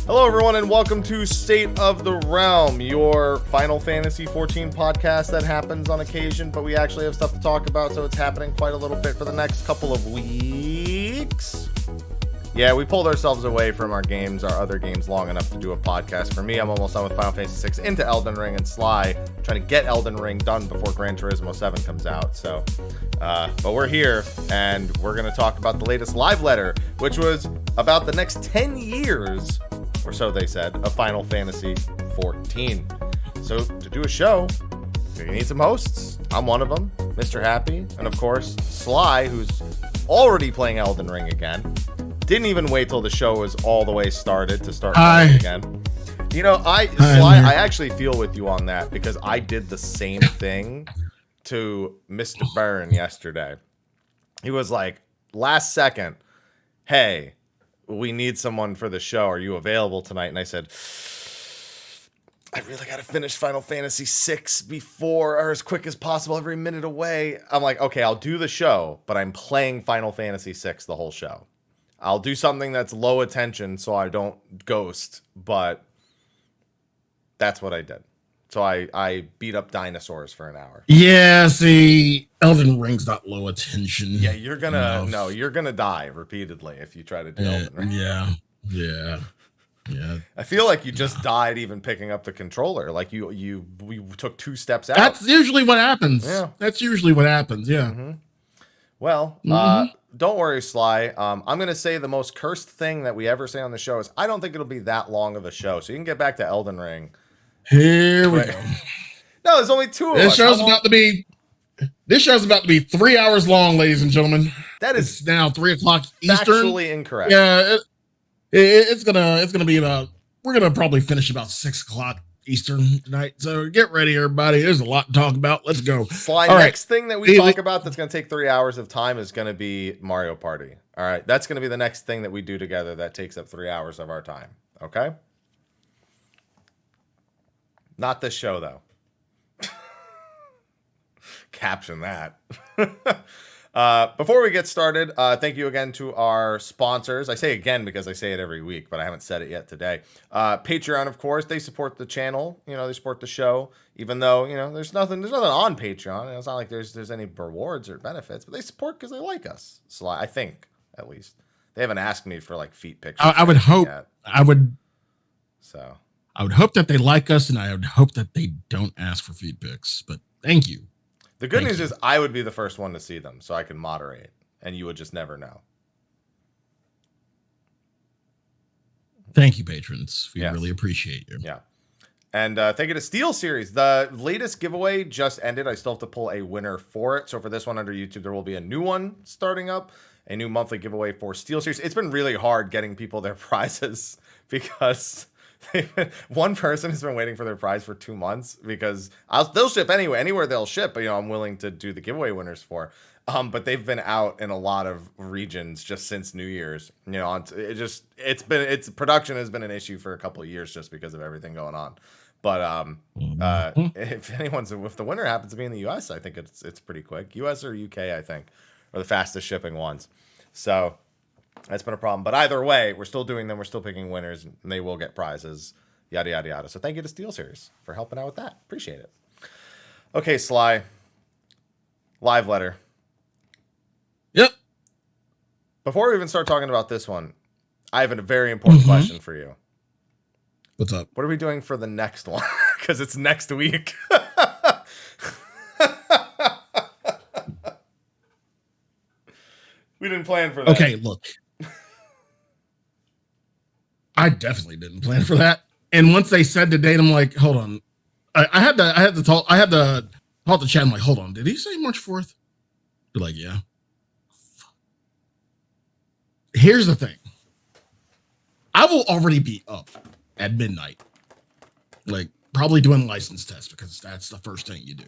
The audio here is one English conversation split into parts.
Hello, everyone, and welcome to State of the Realm, your Final Fantasy XIV podcast that happens on occasion, but we actually have stuff to talk about, so it's happening quite a little bit for the next couple of weeks. Yeah, we pulled ourselves away from our other games, long enough to do a podcast. For me, I'm almost done with Final Fantasy VI into Elden Ring, and Sly trying to get Elden Ring done before Gran Turismo 7 comes out. So, but we're here, and we're going to talk about the latest live letter, which was about the next 10 years, or so they said, of Final Fantasy XIV. So, to do a show, we need some hosts. I'm one of them, Mr. Happy, and of course, Sly, who's already playing Elden Ring again. Didn't even wait till the show was all the way started to start playing again. You know, Sly, I actually feel with you on that because I did the same thing to Mr. Byrne yesterday. He was like, last second, hey, we need someone for the show. Are you available tonight? And I said, I really got to finish Final Fantasy VI before, or as quick as possible, every minute away. I'm like, okay, I'll do the show, but I'm playing Final Fantasy VI the whole show. I'll do something that's low attention so I don't ghost, but that's what I did. So I beat up dinosaurs for an hour. Yeah, see, Elden Ring's not low attention. Yeah, you're gonna die repeatedly if you try to do Elden Ring. Yeah. I feel like you just died even picking up the controller. Like we took 2 steps out. That's usually what happens. Yeah. That's usually what happens, yeah. Mm-hmm. Well, don't worry, Sly. I'm going to say the most cursed thing that we ever say on the show is I don't think it'll be that long of a show. So you can get back to Elden Ring. Here we go. No, there's only 2 of us. This show's about to be 3 hours long, ladies and gentlemen. It's now 3 o'clock Eastern. Factually incorrect. Yeah, it's gonna be about. We're gonna probably finish about 6 o'clock Eastern tonight. So get ready, everybody. There's a lot to talk about. Let's go. Sly, next thing that we talk about that's going to take 3 hours of time is going to be Mario Party. All right. That's going to be the next thing that we do together that takes up 3 hours of our time. Okay? Not this show, though. Caption that. Before we get started, thank you again to our sponsors. I say again because I say it every week, but I haven't said it yet today. Patreon, of course, they support the channel. You know, they support the show, even though, you know, there's nothing on Patreon. It's not like there's any rewards or benefits, but they support because they like us. So I think, at least. They haven't asked me for like feet pictures. I would hope. Yet. I would hope that they like us, and I would hope that they don't ask for feed pics. But thank you. The good news is I would be the first one to see them, so I can moderate, and you would just never know. Thank you, patrons. We really appreciate you. Yeah. And thank you to Steelseries. The latest giveaway just ended. I still have to pull a winner for it. So for this one under YouTube, there will be a new one starting up, a new monthly giveaway for Steelseries. It's been really hard getting people their prizes because one person has been waiting for their prize for 2 months because they'll ship anywhere they'll ship, but I'm willing to do the giveaway winners for. But they've been out in a lot of regions just since New Year's. You know, its production has been an issue for a couple of years just because of everything going on. But if the winner happens to be in the US, I think it's pretty quick. US or UK, I think, are the fastest shipping ones. So that's been a problem. But either way, we're still doing them. We're still picking winners, and they will get prizes, yada, yada, yada. So thank you to SteelSeries for helping out with that. Appreciate it. Okay, Sly. Live letter. Yep. Before we even start talking about this one, I have a very important question for you. What's up? What are we doing for the next one? Because it's next week. We didn't plan for that. Okay, look. I definitely didn't plan for that. And once they said the date, I'm like, hold on. I had to talk to chat. I'm like, hold on. Did he say March 4th? They're like, yeah. Here's the thing. I will already be up at midnight. Like, probably doing license tests because that's the first thing you do.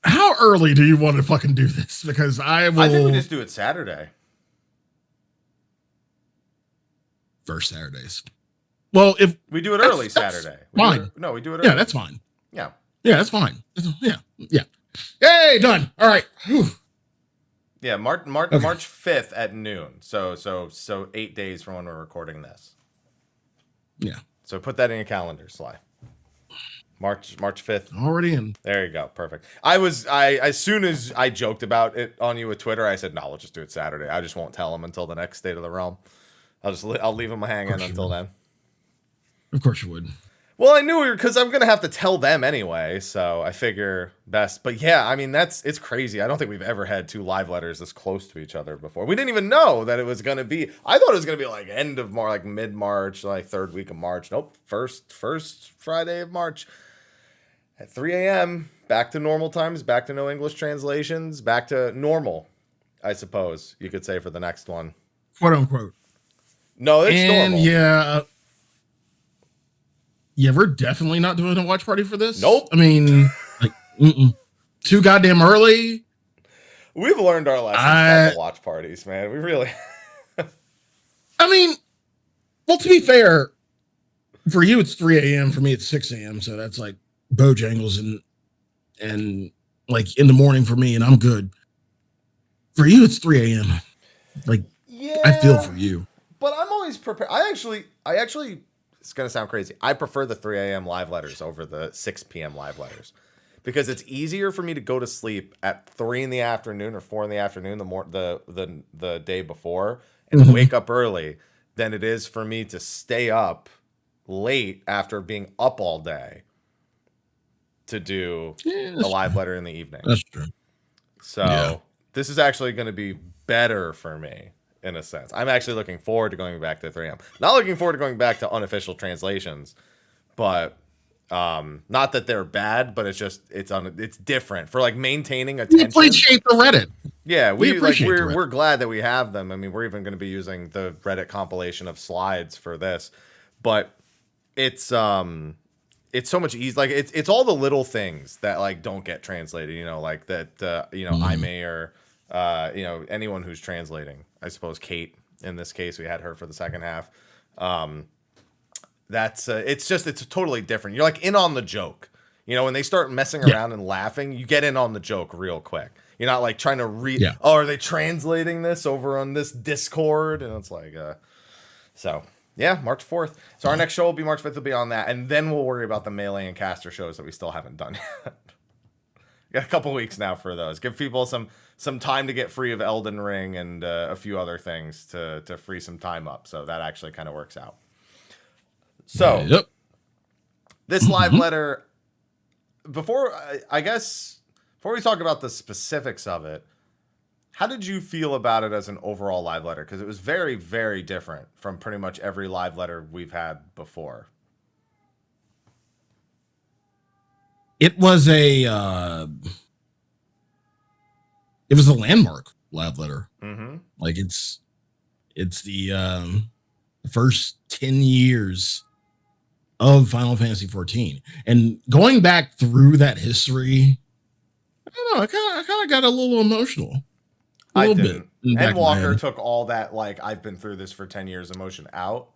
How early do you want to fucking do this? Because I think we just do it Saturday. First Saturdays. Well, if we do it early Saturday. Fine. We do it early. Yeah, that's fine. Yeah. Yeah, that's fine. Yeah. Hey, done. All right. Whew. Yeah, March Okay. 5th at noon. So 8 days from when we're recording this. Yeah. So put that in your calendar, Sly. March 5th. Already in. There you go. Perfect. As soon as I joked about it on you with Twitter, I said, no, we'll just do it Saturday. I just won't tell him until the next State of the Realm. I'll leave him hanging until then. Of course you would. Well, I knew because I'm going to have to tell them anyway, so I figure best. But yeah, I mean, it's crazy. I don't think we've ever had 2 live letters this close to each other before. We didn't even know that it was going to be. I thought it was going to be like end of March, like mid-March, like 3rd week of March. Nope, first Friday of March at 3 a.m. Back to normal times, back to no English translations, back to normal, I suppose you could say for the next one. Quote unquote. No, it's normal. Yeah, we're definitely not doing a watch party for this. Nope. I mean, like, too goddamn early. We've learned our lessons about the watch parties, man. We really. I mean, well, to be fair, for you it's 3 a.m. For me it's 6 a.m. So that's like Bojangles and like in the morning for me, and I'm good. For you it's 3 a.m. Like, yeah, I feel for you. But I'm always prepared. I actually. It's going to sound crazy. I prefer the 3 a.m. live letters over the 6 p.m. live letters because it's easier for me to go to sleep at 3 in the afternoon or 4 in the afternoon the day before and wake up early than it is for me to stay up late after being up all day to do a live letter in the evening. That's true. So this is actually going to be better for me. In a sense, I'm actually looking forward to going back to 3 a.m. Not looking forward to going back to unofficial translations, but not that they're bad, but it's different for like maintaining attention. We appreciate the Reddit. Yeah, we're glad that we have them. I mean, we're even going to be using the Reddit compilation of slides for this, but it's so much easier. Like it's all the little things that like don't get translated. You know, like that. I may or anyone who's translating. I suppose Kate, in this case, we had her for the second half. It's totally different. You're like in on the joke. You know, when they start messing around and laughing, you get in on the joke real quick. You're not like trying to read, oh, are they translating this over on this Discord? And it's like, March 4th. So our next show will be March 5th, will be on that. And then we'll worry about the Melee and Caster shows that we still haven't done yet. Got a couple weeks now for those. Give people some time to get free of Elden Ring and a few other things to free some time up. So that actually kind of works out. So this live letter, before we talk about the specifics of it, how did you feel about it as an overall live letter? Because it was very, very different from pretty much every live letter we've had before. It was a landmark live letter. Mm-hmm. Like it's the first 10 years of Final Fantasy 14, and going back through that history, I don't know. I kind of got a little emotional. A little bit. And Walker took all that like I've been through this for 10 years emotion out.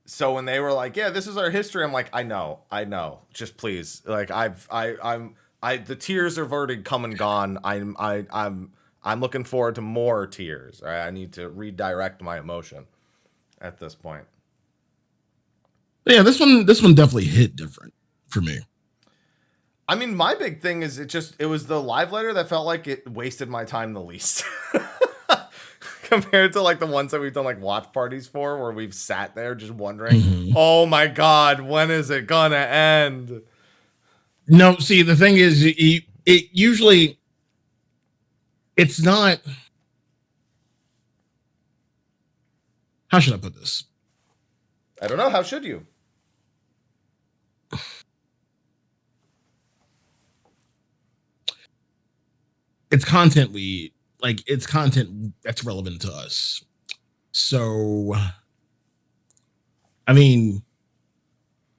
So when they were like, yeah, this is our history, I'm like, I know. Just please. Like the tears have already come and gone. I'm looking forward to more tears. Right? I need to redirect my emotion at this point. Yeah, this one definitely hit different for me. I mean, my big thing is it was the live letter that felt like it wasted my time the least. Compared to like the ones that we've done like watch parties for, where we've sat there just wondering, oh my God, when is it gonna end? No, see, the thing is, it usually, it's not, how should I put this? I don't know. How should you? It's content it's content that's relevant to us. So, I mean,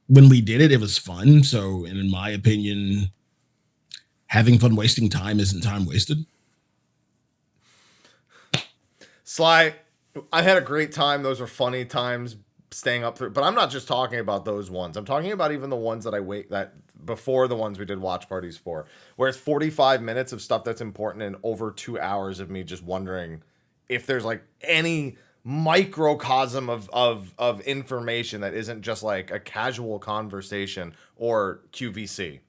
when we did it, it was fun. So, and in my opinion, having fun wasting time isn't time wasted. Sly, I had a great time. Those were funny times staying up through, but I'm not just talking about those ones. I'm talking about even the ones that before the ones we did watch parties for, where it's 45 minutes of stuff that's important and over 2 hours of me just wondering if there's like any microcosm of information that isn't just like a casual conversation or QVC.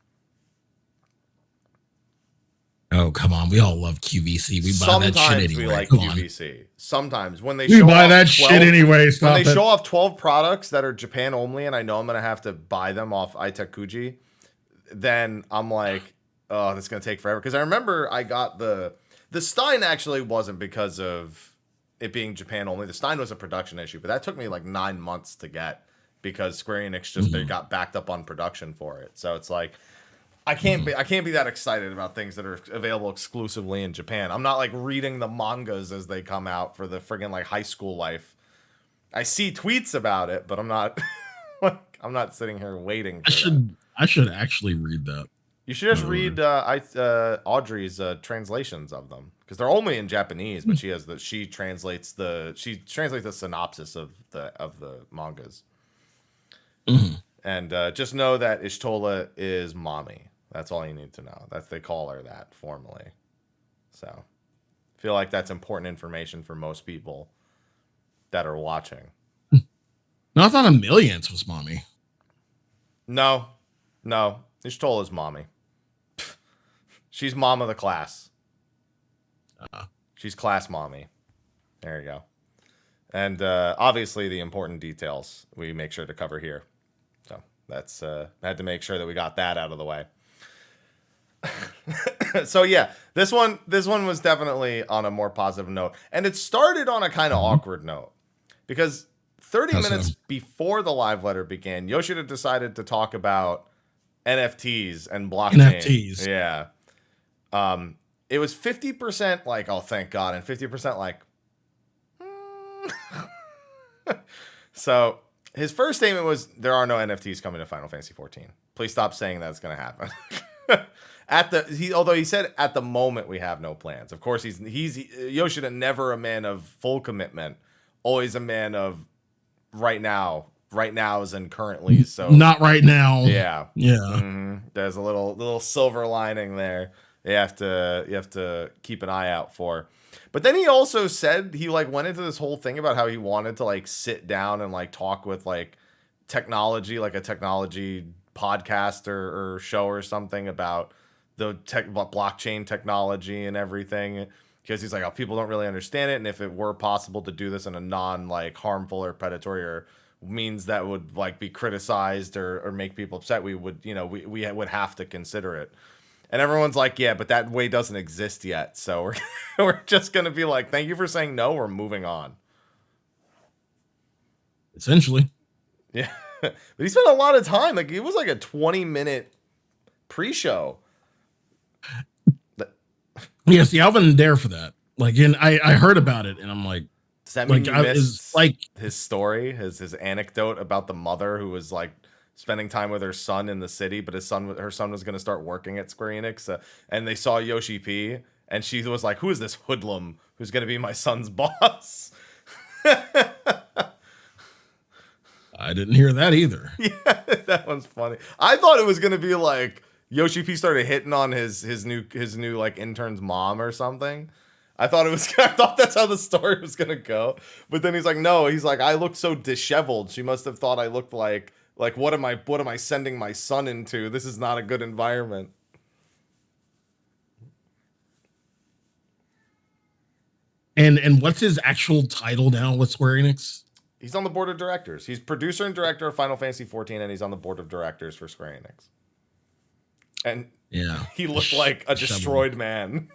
Oh, come on. We all love QVC. We buy that shit anyway. We like come QVC. On. Sometimes when they we buy that 12, shit anyway. Stop when they it. show off 12 products that are Japan only, and I know I'm going to have to buy them off iTech then I'm like, oh, that's going to take forever. Because I remember I got the Stein actually wasn't because of it being Japan only. The Stein was a production issue, but that took me like 9 months to get because Square Enix just they got backed up on production for it. So it's like I can't be that excited about things that are available exclusively in Japan. I'm not like reading the mangas as they come out for the friggin' like high school life. I see tweets about it, but I'm not I'm not sitting here waiting for I should actually read that. You should just read Audrey's translations of them because they're only in Japanese, but she translates the synopsis of the mangas. Mm-hmm. And just know that Ishtola is mommy. That's all you need to know. They call her that formally. So I feel like that's important information for most people that are watching. No, I thought Ameliance was mommy. No. Ishtola's mommy. She's mom of the class. She's class mommy. There you go. And obviously the important details we make sure to cover here. So that's had to make sure that we got that out of the way. So yeah, this one was definitely on a more positive note. And it started on a kind of awkward note. Because 30 minutes before the live letter began, Yoshida decided to talk about NFTs and blockchain. NFTs. Yeah. It was 50% like, oh, thank God, and 50% like, So his first statement was, there are no NFTs coming to Final Fantasy 14. Please stop saying that's going to happen. Although he said at the moment we have no plans. Of course, he's Yoshida, never a man of full commitment, always a man of right now as in currently. So not right now. Yeah. Mm-hmm. There's a little silver lining there. You have to keep an eye out for. But then he also said he like went into this whole thing about how he wanted to like sit down and like talk with like technology, like a technology podcast or show or something about the blockchain technology and everything, because he's like, oh, people don't really understand it, and if it were possible to do this in a non like harmful or predatory or means that would like be criticized or make people upset, we would we would have to consider it. And everyone's like, yeah, but that way doesn't exist yet, so we're just gonna be like, thank you for saying no, we're moving on. Essentially. Yeah. But he spent a lot of time. Like, it was like a 20-minute pre-show. Yeah, see, I wasn't there for that. Like, and I heard about it, and I'm like, does that mean like, you missed like his story, his anecdote about the mother who was like spending time with her son in the city, but her son was going to start working at Square Enix, and they saw Yoshi P, and she was like, who is this hoodlum who's going to be my son's boss? I didn't hear that either. Yeah, that one's funny. I thought it was gonna be like Yoshi P started hitting on his new like intern's mom or something. I thought that's how the story was gonna go. But then he's like, no, he's like, I look so disheveled. She must have thought I looked like what am I sending my son into? This is not a good environment. And what's his actual title now with Square Enix? He's on the board of directors. He's producer and director of Final Fantasy 14, and he's on the board of directors for Square Enix. And yeah, he looked like a destroyed man.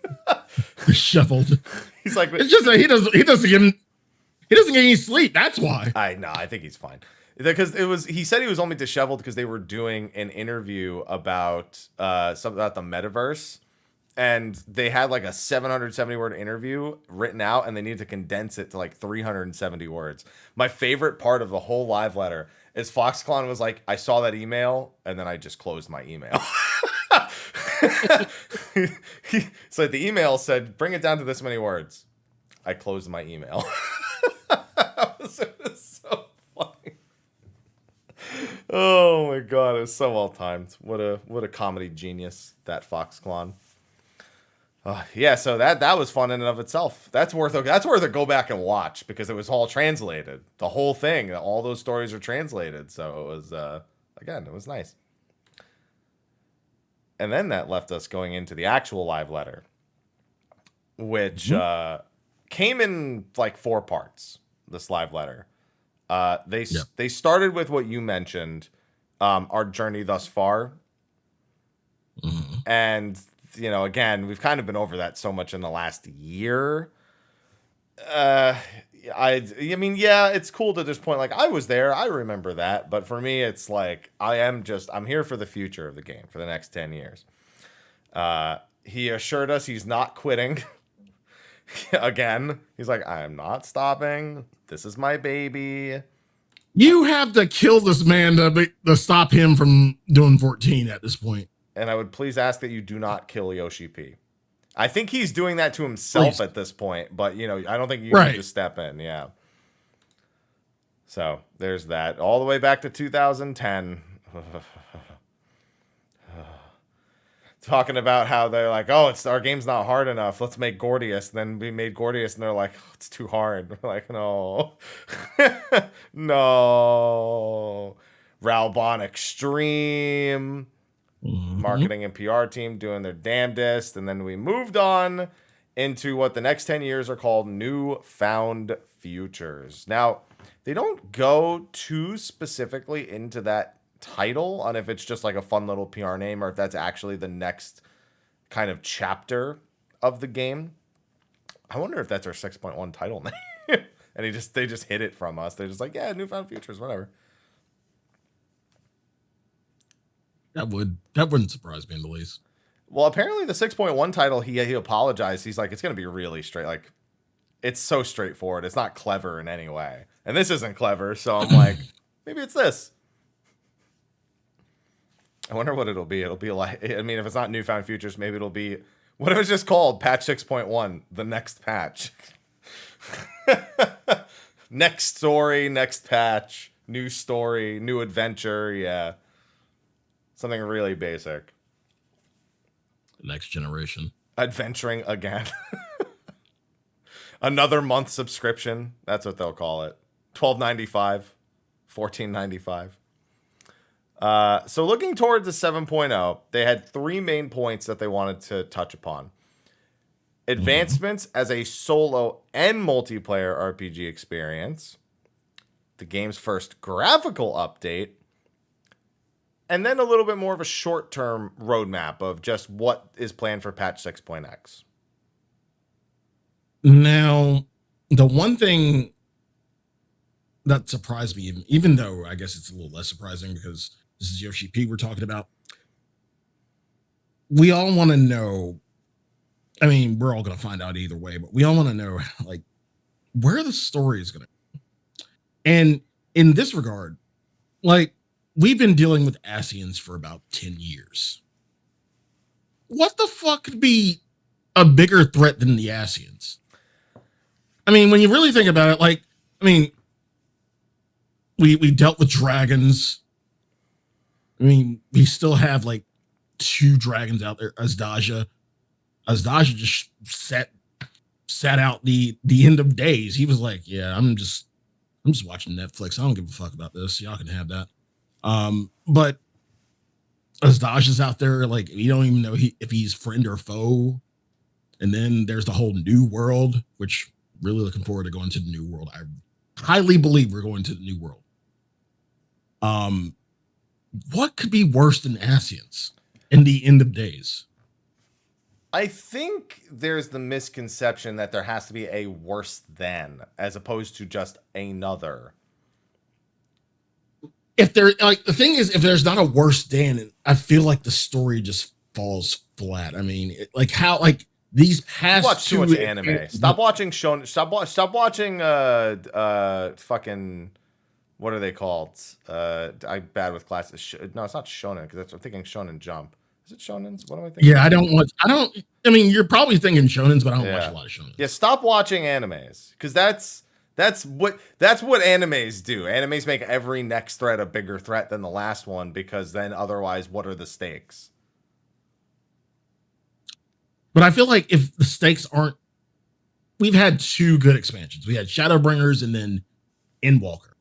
Disheveled. He's like, it's just that he doesn't get any sleep. That's why. I think he's fine. Because he said he was only disheveled because they were doing an interview about something about the metaverse. And they had like a 770 word interview written out, and they needed to condense it to like 370 words. My favorite part of the whole live letter is Foxconn was like, I saw that email, and then I just closed my email. So the email said, bring it down to this many words. I closed my email. It was so funny. Oh my god, it's so well timed. What a comedy genius that Fox clone. Yeah, so that was fun in and of itself. That's worth a go back and watch because it was all translated. The whole thing, all those stories are translated. So it was again, it was nice. And then that left us going into the actual live letter, which came in like 4 parts. This live letter. They started with what you mentioned, our journey thus far, and again, we've kind of been over that so much in the last year. I mean, yeah, it's cool to this point. Like, I was there, I remember that, but for me, it's like I'm here for the future of the game for the next 10 years. He assured us he's not quitting. Again, he's like, I am not stopping. This is my baby. You have to kill this man to stop him from doing 14 at this point. And I would please ask that you do not kill Yoshi P. I think he's doing that to himself at this point, but I don't think you need to step in. Yeah. So there's that. All the way back to 2010. Talking about how they're like, oh, our game's not hard enough. Let's make Gordius. And then we made Gordius, and they're like, oh, it's too hard. We're like, no. No. Ralbon Extreme. Marketing and PR team doing their damnedest. And then we moved on into what the next 10 years are called Newfound Futures. Now, they don't go too specifically into that title on if it's just like a fun little PR name or if that's actually the next kind of chapter of the game. I wonder if that's our 6.1 title name. And they just hid it from us. They're just like, yeah, Newfound Futures, whatever. That wouldn't surprise me in the least. Well, apparently the 6.1 title, he apologized. He's like, it's going to be really straight. Like, it's so straightforward. It's not clever in any way. And this isn't clever. So I'm like, maybe it's this. I wonder what it'll be. It'll be like, I mean, if it's not Newfound Futures, maybe it'll be what it was just called, patch 6.1, the next patch. Next story, next patch, new story, new adventure. Yeah. Something really basic. Next generation. Adventuring again. Another month subscription. That's what they'll call it. $12.95. $14.95. So looking towards the 7.0, they had 3 main points that they wanted to touch upon. Advancements as a solo and multiplayer RPG experience. The game's first graphical update. And then a little bit more of a short-term roadmap of just what is planned for patch 6.x. Now, the one thing that surprised me, even though I guess it's a little less surprising because this is Yoshi P we're talking about, we all want to know, I mean, we're all going to find out either way, but we all want to know, like, where the story is going to go. And in this regard, like, we've been dealing with Asians for about 10 years. What the fuck could be a bigger threat than the Asians? I mean, when you really think about it, like, I mean, we dealt with dragons. I mean, we still have like 2 dragons out there. Azdaja just sat out the end of days. He was like, yeah, I'm just watching Netflix. I don't give a fuck about this. Y'all can have that. But Azdaja is out there, like, you don't even know if he's friend or foe. And then there's the whole new world, which really looking forward to going to the new world. I highly believe we're going to the new world. What could be worse than Asians in the end of days? I think there's the misconception that there has to be a worse than, as opposed to just another. If there, like, the thing is, if there's not a worse than, I feel like the story just falls flat. I mean, these past you watch too much anime. Stop watching shonen. Stop watching fucking, what are they called? I'm bad with classes. No, it's not shonen because I'm thinking Shonen Jump. Is it shonens? What am I thinking? Yeah, I mean, you're probably thinking shonens, but I don't watch a lot of shonens. Yeah, stop watching animes because that's That's what animes do. Animes make every next threat a bigger threat than the last one, because then otherwise, what are the stakes? But I feel like if the stakes aren't, we've had 2 good expansions. We had Shadowbringers and then Endwalker.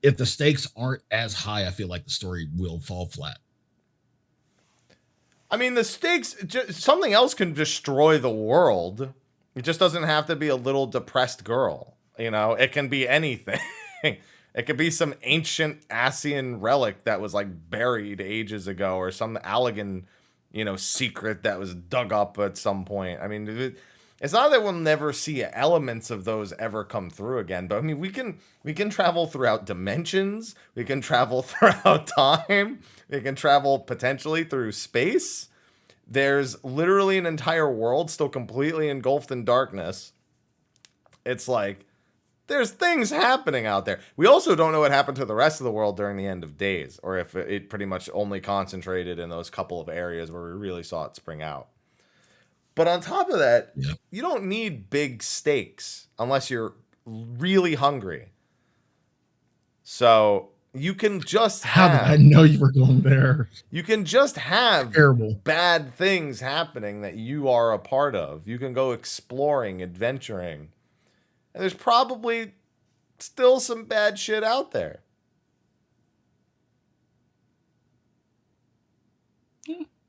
If the stakes aren't as high, I feel like the story will fall flat. I mean, the stakes, something else can destroy the world. It just doesn't have to be a little depressed girl. You know, it can be anything. It could be some ancient Asian relic that was like buried ages ago, or some Allegan, secret that was dug up at some point. I mean, it's not that we'll never see elements of those ever come through again, but I mean, we can travel throughout dimensions. We can travel throughout time. We can travel potentially through space. There's literally an entire world still completely engulfed in darkness. It's like, there's things happening out there. We also don't know what happened to the rest of the world during the end of days, or if it pretty much only concentrated in those couple of areas where we really saw it spring out. But on top of that, You don't need big stakes unless you're really hungry. So you can just have... How did I know you were going there? You can just have bad things happening that you are a part of. You can go exploring, adventuring. And there's probably still some bad shit out there.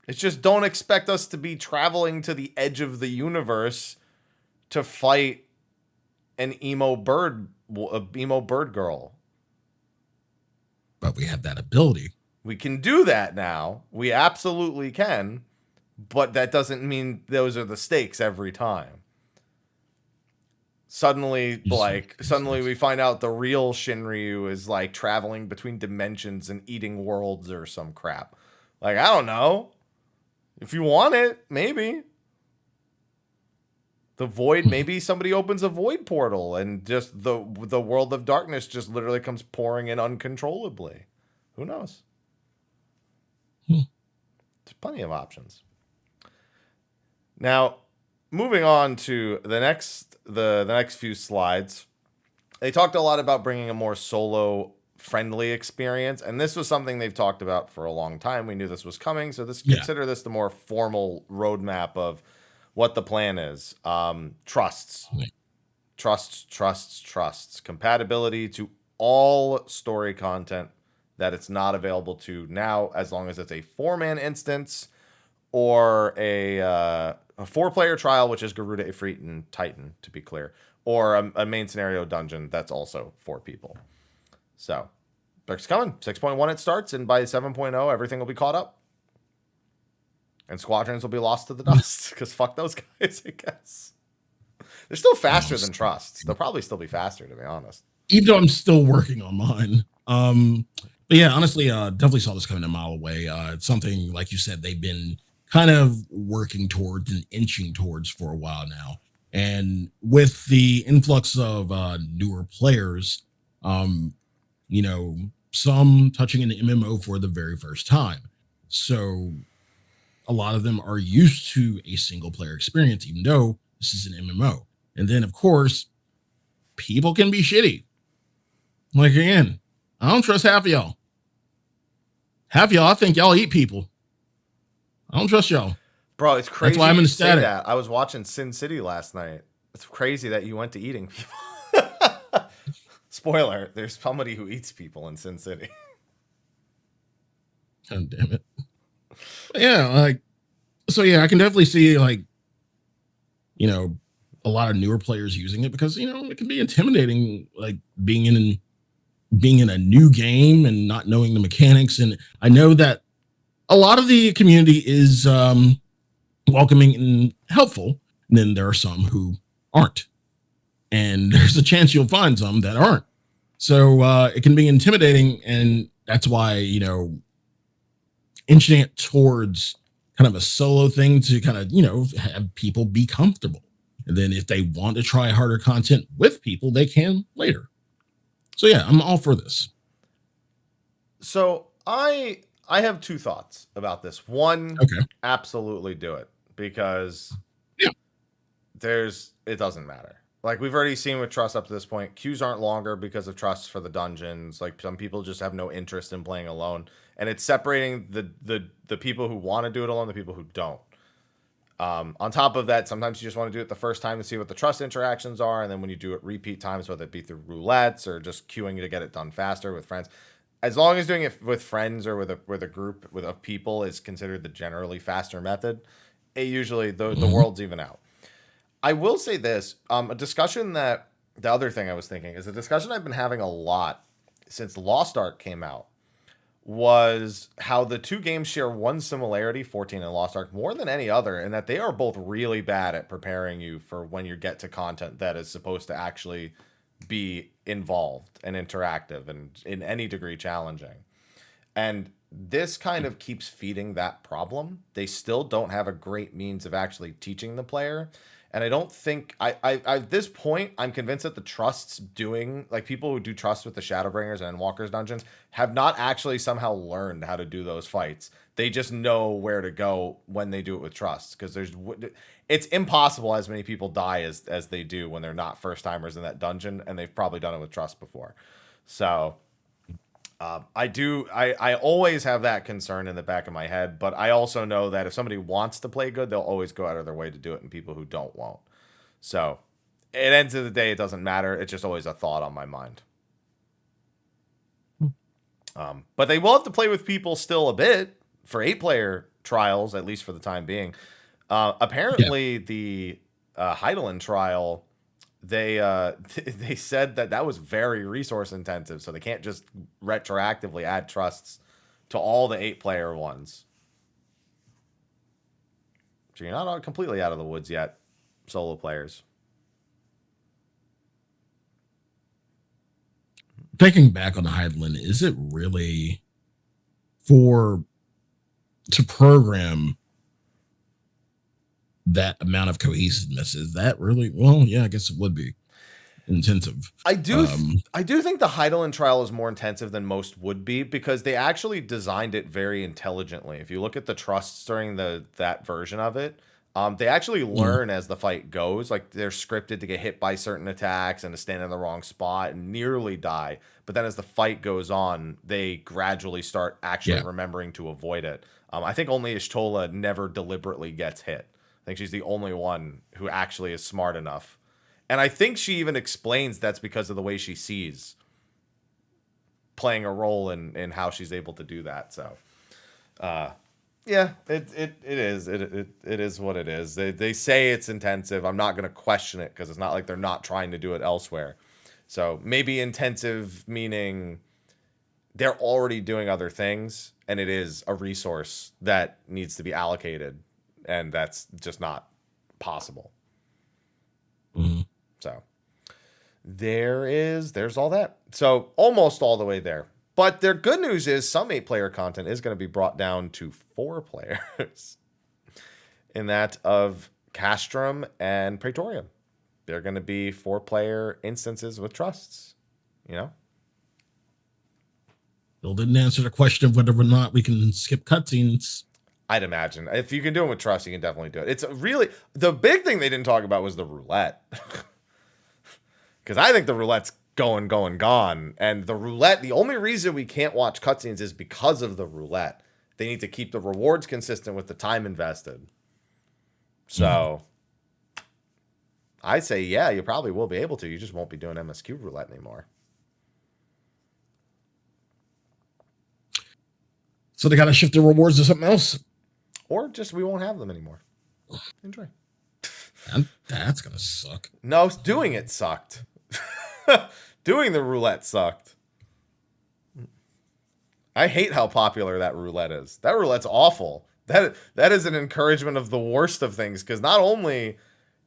It's just, don't expect us to be traveling to the edge of the universe to fight an emo bird girl. But we have that ability. We can do that now. We absolutely can. But that doesn't mean those are the stakes every time. Suddenly we find out the real Shinryu is like traveling between dimensions and eating worlds or some crap. Like, I don't know. If you want it, maybe. The void, maybe somebody opens a void portal and just the world of darkness just literally comes pouring in uncontrollably. Who knows? There's plenty of options. Now, moving on to the next few slides, they talked a lot about bringing a more solo-friendly experience, and this was something they've talked about for a long time. We knew this was coming, so consider this the more formal roadmap of what the plan is. Trusts. Compatibility to all story content that it's not available to now, as long as it's a 4-man instance or a 4-player trial, which is Garuda, Ifrit, and Titan, to be clear, or a main scenario dungeon that's also 4 people. So, it's coming. 6.1 it starts, and by 7.0, everything will be caught up. And squadrons will be lost to the dust, because fuck those guys, I guess. They're still faster than Trusts. They'll probably still be faster, to be honest. Even though I'm still working on mine. But yeah, honestly, definitely saw this coming a mile away. It's something, like you said, they've been kind of working towards and inching towards for a while now. And with the influx of newer players, some touching an MMO for the very first time. So a lot of them are used to a single player experience, even though this is an MMO. And then, of course, people can be shitty. Like, again, I don't trust half of y'all. Half of y'all, I think y'all eat people. I don't trust y'all. Bro, it's crazy. That's why I'm in static. That. I was watching Sin City last night. It's crazy that you went to eating people. Spoiler, there's somebody who eats people in Sin City. God damn it. Yeah, I can definitely see, a lot of newer players using it, because, it can be intimidating, like being in a new game and not knowing the mechanics. And I know that a lot of the community is welcoming and helpful. And then there are some who aren't. And there's a chance you'll find some that aren't. So it can be intimidating. And that's why, inching it towards kind of a solo thing to kind of, have people be comfortable. And then if they want to try harder content with people, they can later. So yeah, I'm all for this. So I have 2 thoughts about this. One, absolutely do it, because it doesn't matter. Like we've already seen with trust up to this point, queues aren't longer because of trusts for the dungeons. Like some people just have no interest in playing alone, and it's separating the people who want to do it alone, the people who don't. On top of that, sometimes you just want to do it the first time to see what the trust interactions are, and then when you do it repeat times, whether it be through roulettes or just queuing to get it done faster with friends, as long as doing it with friends or with a group of people is considered the generally faster method, it usually the world's even out. I will say this, a discussion that the other thing I was thinking is a discussion I've been having a lot since Lost Ark came out was how the two games share one similarity, 14 and Lost Ark, more than any other, and that they are both really bad at preparing you for when you get to content that is supposed to actually be involved and interactive and in any degree challenging. And this kind of keeps feeding that problem. They still don't have a great means of actually teaching the player. And I don't think I at this point, I'm convinced that the trusts doing, like people who do trust with the Shadowbringers and Walkers dungeons have not actually somehow learned how to do those fights. They just know where to go when they do it with trusts, because it's impossible as many people die as they do when they're not first timers in that dungeon, and they've probably done it with trust before. So I always have that concern in the back of my head, but I also know that if somebody wants to play good, they'll always go out of their way to do it, and people who don't won't. So at the end of the day, it doesn't matter. It's just always a thought on my mind. But they will have to play with people still a bit for 8-player trials, at least for the time being. Apparently, the Hydaelyn trial, they said that was very resource intensive, so they can't just retroactively add trusts to all the 8-player ones. So you're not completely out of the woods yet, solo players. Thinking back on Hydaelyn, is it really to program that amount of cohesiveness? Is that really, well, yeah, I guess it would be intensive. I do think the Hydaelyn trial is more intensive than most would be, because they actually designed it very intelligently. If you look at the trusts during that version of it, they actually learn as the fight goes. Like they're scripted to get hit by certain attacks and to stand in the wrong spot and nearly die. But then as the fight goes on, they gradually start actually remembering to avoid it. I think only Y'shtola never deliberately gets hit. I think she's the only one who actually is smart enough. And I think she even explains that's because of the way she sees playing a role in how she's able to do that. So, yeah, it is what it is. They say it's intensive. I'm not going to question it, because it's not like they're not trying to do it elsewhere. So maybe intensive meaning they're already doing other things, and it is a resource that needs to be allocated, and that's just not possible. So there's all that. So almost all the way there. But their good news is some 8-player content is going to be brought down to 4 players. In that of Castrum and Praetorium. They're going to be 4-player instances with trusts. You know? Bill didn't answer the question of whether or not we can skip cutscenes. I'd imagine. If you can do it with trust, you can definitely do it. It's really... The big thing they didn't talk about was the roulette. Because I think the roulette's gone. And the roulette, the only reason we can't watch cutscenes is because of the roulette. They need to keep the rewards consistent with the time invested. So, I say, yeah, you probably will be able to. You just won't be doing MSQ roulette anymore. So they got to shift the rewards to something else? Or just we won't have them anymore. Enjoy. That's going to suck. No, doing it sucked. Doing the roulette sucked. I hate how popular that roulette is. That roulette's awful. That is an encouragement of the worst of things, because not only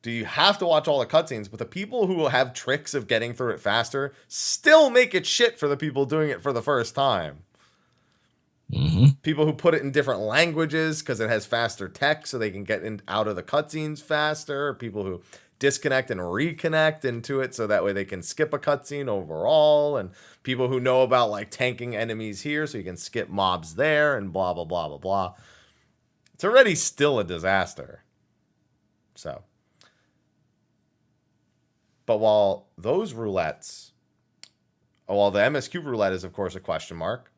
do you have to watch all the cutscenes, but the people who have tricks of getting through it faster still make it shit for the people doing it for the first time. People who put it in different languages because it has faster text so they can get out of the cutscenes faster. People who disconnect and reconnect into it so that way they can skip a cutscene overall. And people who know about like tanking enemies here so you can skip mobs there and blah, blah, blah, blah, blah. It's already still a disaster. So But while those roulettes, while the MSQ roulette is, of course, a question mark,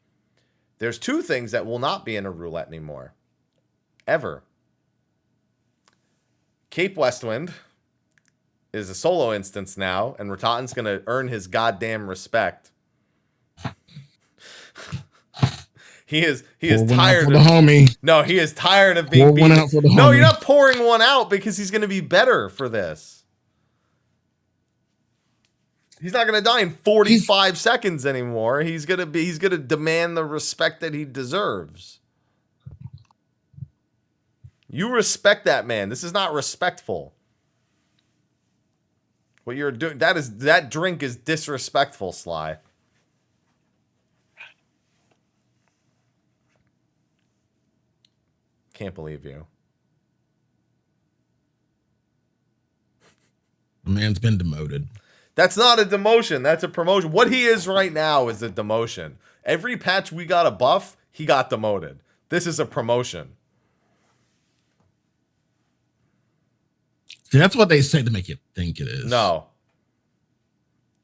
there's two things that will not be in a roulette anymore. Ever. Cape Westwind is a solo instance now, and Rattatan's going to earn his goddamn respect. He is tired of the homie. No, he is tired of being beaten. No, you're not pouring one out because he's going to be better for this. He's not going to die in 45 seconds anymore. He's going to demand the respect that he deserves. You respect that man. This is not respectful. What you're doing, that drink is disrespectful, Sly. Can't believe you. The man's been demoted. That's not a demotion. That's a promotion. What he is right now is a demotion. Every patch we got a buff, he got demoted. This is a promotion. See, that's what they say to make you think it is. No.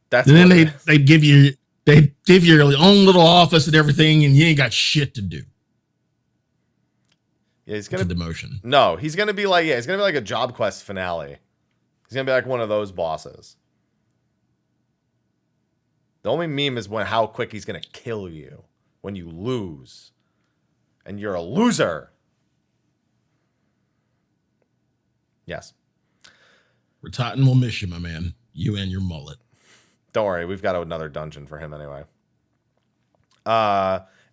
That's and then they give you your own little office and everything, and you ain't got shit to do. Yeah, he's gonna demotion. No, he's gonna be like a Job Quest finale. He's gonna be like one of those bosses. The only meme is how quick he's gonna kill you when you lose, and you're a loser. Yes. Rattatan will miss you, my man. You and your mullet. Don't worry, we've got another dungeon for him anyway.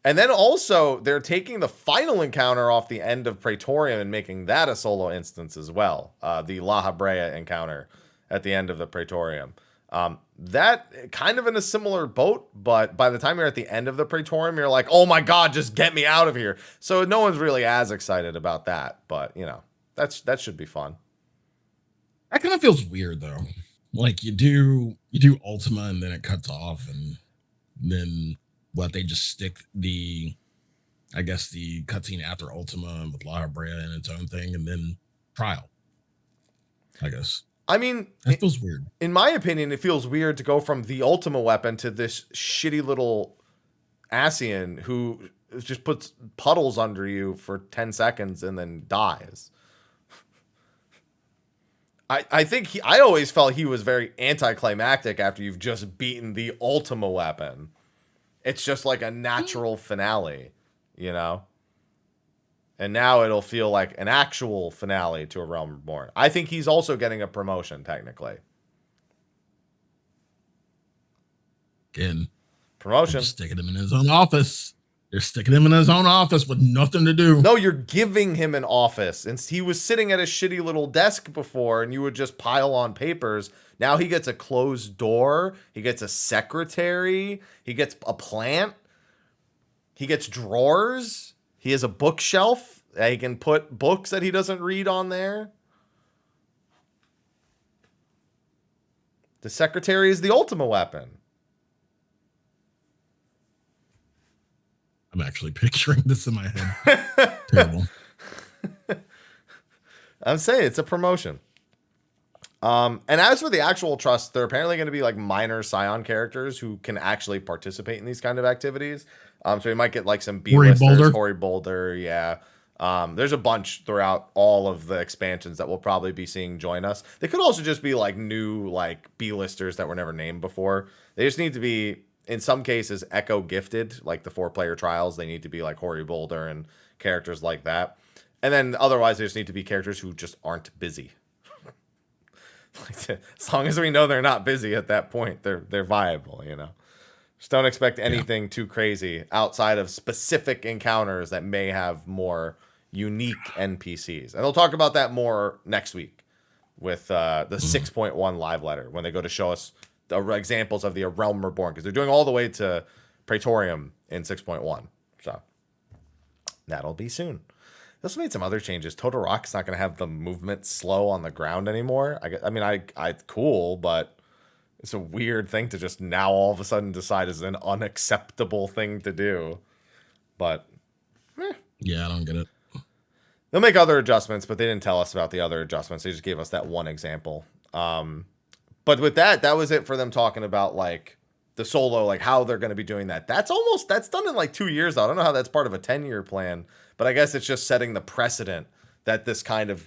And then also, they're taking the final encounter off the end of Praetorium and making that a solo instance as well. The La Habrea encounter at the end of the Praetorium. That kind of in a similar boat, but by the time you're at the end of the Praetorium, you're like, oh my god, just get me out of here. So no one's really as excited about that, but you know, that should be fun. That kind of feels weird though. Like you do Ultima and then it cuts off, and then they just stick the cutscene after Ultima with La Habrea and its own thing, and then Trial. I guess. I mean, that feels weird. In my opinion, it feels weird to go from the Ultima weapon to this shitty little Ascian who just puts puddles under you for 10 seconds and then dies. I always felt he was very anticlimactic after you've just beaten the Ultima weapon. It's just like a natural finale, you know? And now it'll feel like an actual finale to A Realm Reborn. I think he's also getting a promotion, technically. Again. Promotion. Sticking him in his own office. They're sticking him in his own office with nothing to do. No, you're giving him an office. And he was sitting at a shitty little desk before, and you would just pile on papers. Now he gets a closed door. He gets a secretary. He gets a plant. He gets drawers. He has a bookshelf that he can put books that he doesn't read on there. The secretary is the Ultima weapon. I'm actually picturing this in my head. Terrible. I'm saying it's a promotion. And as for the actual trust, they're apparently going to be like minor Scion characters who can actually participate in these kind of activities. So you might get like some B-listers, Hollborgsyn, yeah. There's a bunch throughout all of the expansions that we'll probably be seeing join us. They could also just be like new like B-listers that were never named before. They just need to be, in some cases, Echo gifted, like the 4-player trials. They need to be like Hollborgsyn and characters like that. And then otherwise, they just need to be characters who just aren't busy. As long as we know they're not busy at that point, they're viable, you know. Just don't expect anything too crazy outside of specific encounters that may have more unique NPCs. And they'll talk about that more next week with the 6.1 live letter when they go to show us the examples of the Realm Reborn, because they're doing all the way to Praetorium in 6.1. So that'll be soon. They also made some other changes. Todorok's not going to have the movement slow on the ground anymore. I mean, cool, but it's a weird thing to just now all of a sudden decide is an unacceptable thing to do. But yeah, I don't get it. They'll make other adjustments, but they didn't tell us about the other adjustments. They just gave us that one example. But with that was it for them talking about like the solo, like how they're going to be doing that. That's done in like 2 years. I don't know how that's part of a 10-year plan, but I guess it's just setting the precedent that this kind of,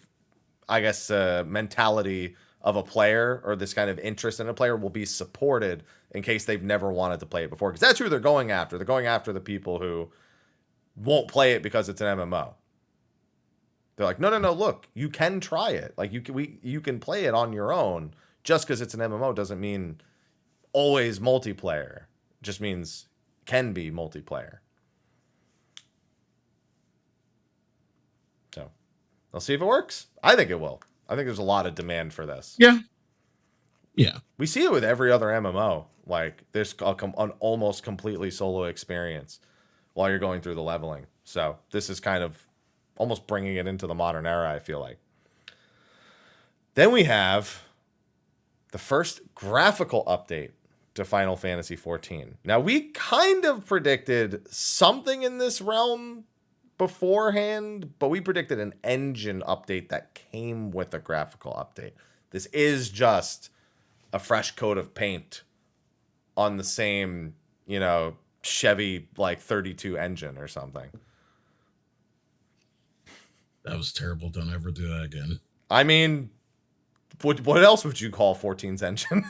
I guess, mentality of a player or this kind of interest in a player will be supported in case they've never wanted to play it before. Because that's who they're going after. They're going after the people who won't play it because it's an MMO. They're like, no, look, you can try it. Like you can play it on your own. Just because it's an MMO doesn't mean always multiplayer. It just means can be multiplayer. So I'll see if it works. I think it will. I think there's a lot of demand for this. Yeah. We see it with every other MMO. Like there's an almost completely solo experience while you're going through the leveling. So this is kind of almost bringing it into the modern era, I feel like. Then we have the first graphical update to Final Fantasy XIV. Now, we kind of predicted something in this realm beforehand, but we predicted an engine update that came with a graphical update. This is just a fresh coat of paint on the same, Chevy like 32 engine or something. That was terrible. Don't ever do that again. I mean, what else would you call 14's engine?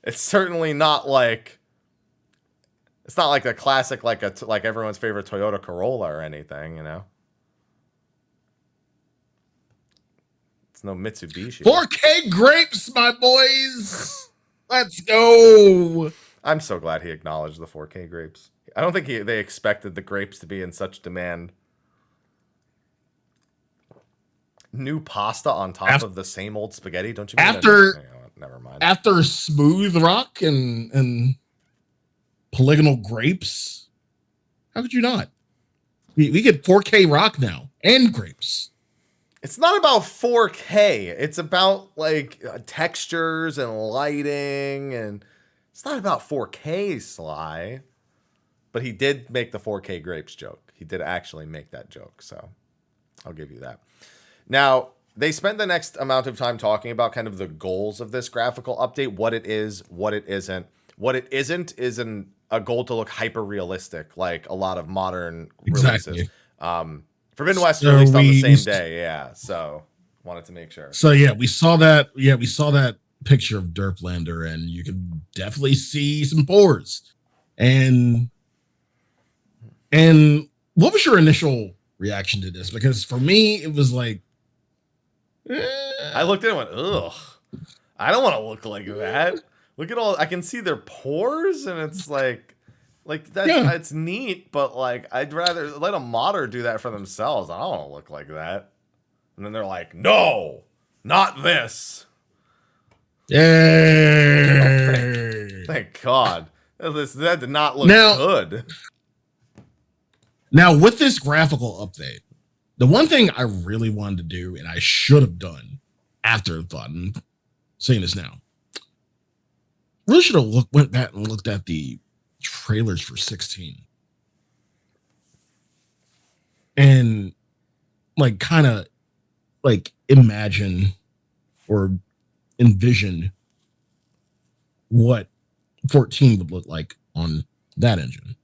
It's certainly not like the classic like everyone's favorite Toyota Corolla or anything, It's no Mitsubishi. 4K grapes, my boys. Let's go. I'm so glad he acknowledged the 4K grapes. I don't think they expected the grapes to be in such demand. New pasta on top of the same old spaghetti. Don't you mean never mind. After smooth rock and polygonal grapes, how could you not? We get 4K rock now and grapes. It's not about 4K. It's about like textures and lighting, and it's not about 4K, Sly. But he did make the 4K grapes joke. He did actually make that joke, so I'll give you that. Now, they spent the next amount of time talking about kind of the goals of this graphical update, what it is, what it isn't. What it isn't is a goal to look hyper realistic, like a lot of modern releases. Forbidden West released on the same day, yeah. So wanted to make sure. So yeah, we saw that. Yeah, we saw that picture of Derplander, and you could definitely see some pores. And what was your initial reaction to this? Because for me, it was like, I looked at it and went, ugh, I don't want to look like that. Look at all, I can see their pores, and it's like that's neat, but like, I'd rather let a modder do that for themselves. I don't want to look like that. And then they're like, no, not this. Yay! Thank God. That did not look good. Now, with this graphical update, the one thing I really wanted to do, and I should have done afterthought, and saying this now, really should have went back and looked at the trailers for 16. And like kind of like imagine or envision what 14 would look like on that engine.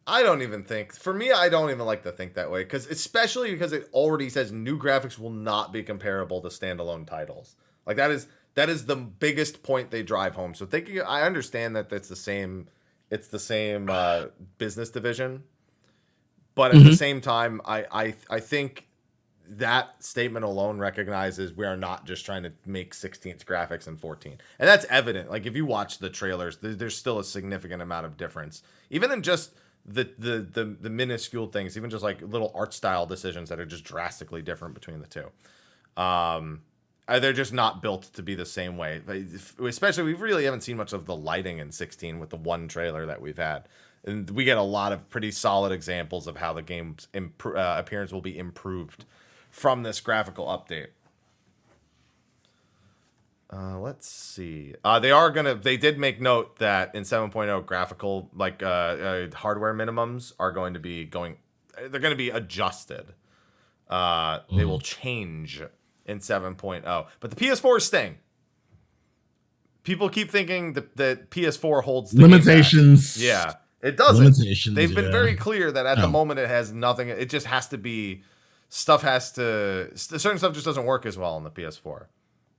I don't even think, for me, I don't even like to think that way, especially because it already says new graphics will not be comparable to standalone titles. Like that is the biggest point they drive home. So thinking, I understand that it's the same business division, but at the same time, I think that statement alone recognizes we are not just trying to make 16th graphics in 14, and that's evident. Like if you watch the trailers, there's still a significant amount of difference, even in just the minuscule things, even just like little art style decisions that are just drastically different between the two. They're just not built to be the same way. Especially, we really haven't seen much of the lighting in 16 with the one trailer that we've had. And we get a lot of pretty solid examples of how the game's appearance will be improved from this graphical update. Let's see. They did make note that in 7.0 graphical, hardware minimums are going to be they're going to be adjusted. They will change in 7.0. But the PS4 is staying. People keep thinking that PS4 holds the limitations. Yeah, it doesn't. Limitations. They've been very clear that at the moment it has nothing. It just has to be certain stuff just doesn't work as well on the PS4,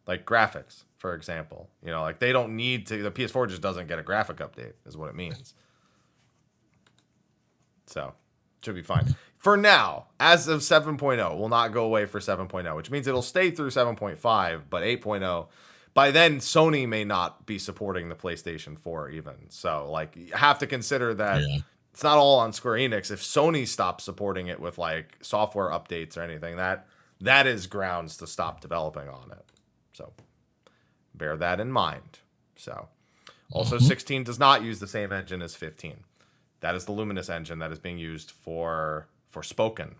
like graphics, for example. You know, like they don't need to. The PS4 just doesn't get a graphic update, is what it means. So, should be fine. For now, as of 7.0, will not go away for 7.0, which means it'll stay through 7.5, but 8.0. By then, Sony may not be supporting the PlayStation 4 even. So, like, you have to consider that it's not all on Square Enix. If Sony stops supporting it with, like, software updates or anything, that is grounds to stop developing on it. So, bear that in mind. So, also, 16 does not use the same engine as 15. That is the Luminous engine that is being used for Spoken.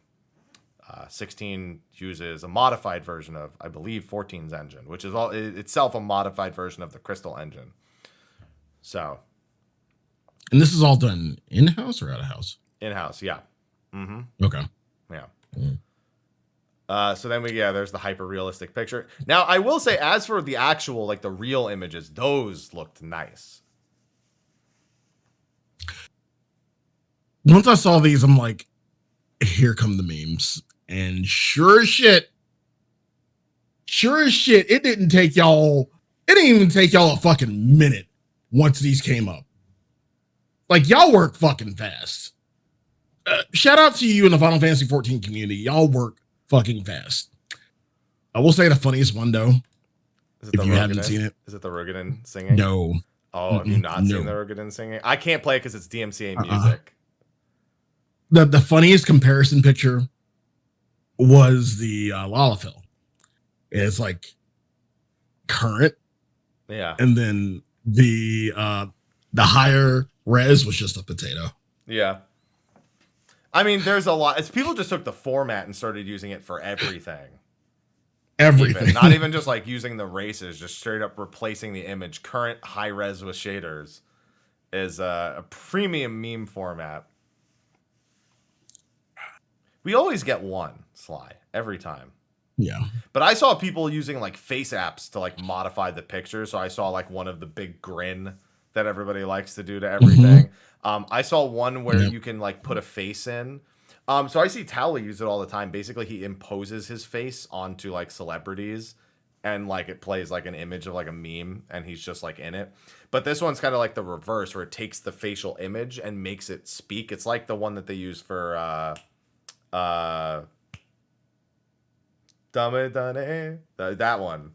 16 uses a modified version of, I believe, 14's engine, which is itself a modified version of the Crystal engine. So, and this is all done in-house or out-of-house? In-house, yeah. Okay. Yeah. So then there's the hyper-realistic picture. Now, I will say, as for the actual, like, the real images, those looked nice. Once I saw these, I'm like, here come the memes. And sure as shit, it didn't even take y'all a fucking minute once these came up. Like, y'all work fucking fast. Shout out to you in the Final Fantasy 14 community. Y'all work fucking fast. I will say the funniest one, though, if you haven't seen it. Is it the Rogadin singing? No. Oh, have you not seen the Rogadin singing? I can't play it because it's DMCA music. The funniest comparison picture was the Lalafell. It's like current. Yeah. And then the higher res was just a potato. Yeah. I mean, there's a lot. It's people just took the format and started using it for everything. Everything. Not even just like using the races, just straight up replacing the image. Current high res with shaders is a premium meme format. We always get one, Sly, every time. Yeah. But I saw people using like face apps to like modify the picture. So I saw like one of the big grin that everybody likes to do to everything. I saw one where you can like put a face in. So I see Towley use it all the time. Basically, he imposes his face onto like celebrities and like it plays like an image of like a meme and he's just like in it. But this one's kind of like the reverse where it takes the facial image and makes it speak. It's like the one that they use for that one,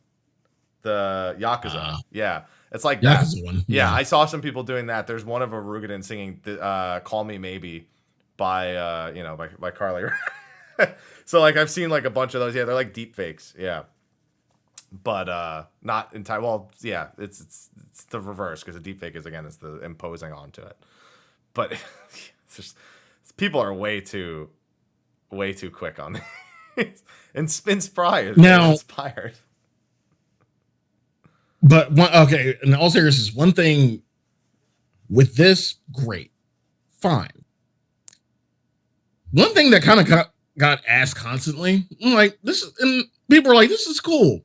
the Yakuza. Yeah, it's like Yakuza that one. Yeah, I saw some people doing that. There's one of Arugadin singing Call Me Maybe by by Carly. So like I've seen like a bunch of those. Yeah, they're like deep fakes. Yeah, but not entirely. Well, yeah, it's the reverse because the deep fake is it's the imposing onto it. But it's just people are way too quick on it. And inspired. Now, inspired. But okay, in all seriousness, one thing with this, great, fine. One thing that kind of got asked constantly, I'm like and people are like, "This is cool.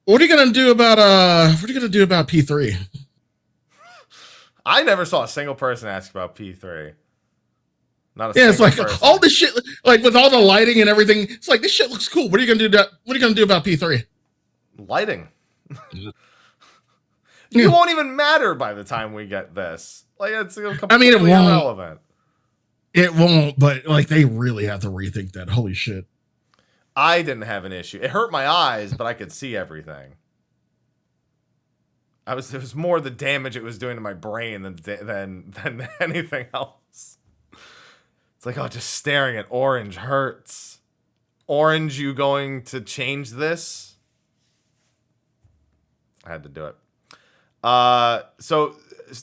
What are you gonna do about P3?" I never saw a single person ask about P3. Not it's like person. All this shit, like with all the lighting and everything. It's like this shit looks cool. What are you gonna do? What are you gonna do about P3? Lighting. It won't even matter by the time we get this. Like it's completely irrelevant. It won't. But like they really have to rethink that. Holy shit! I didn't have an issue. It hurt my eyes, but I could see everything. It was more the damage it was doing to my brain than anything else. It's like, just staring at orange hurts. Orange, you going to change this? I had to do it. So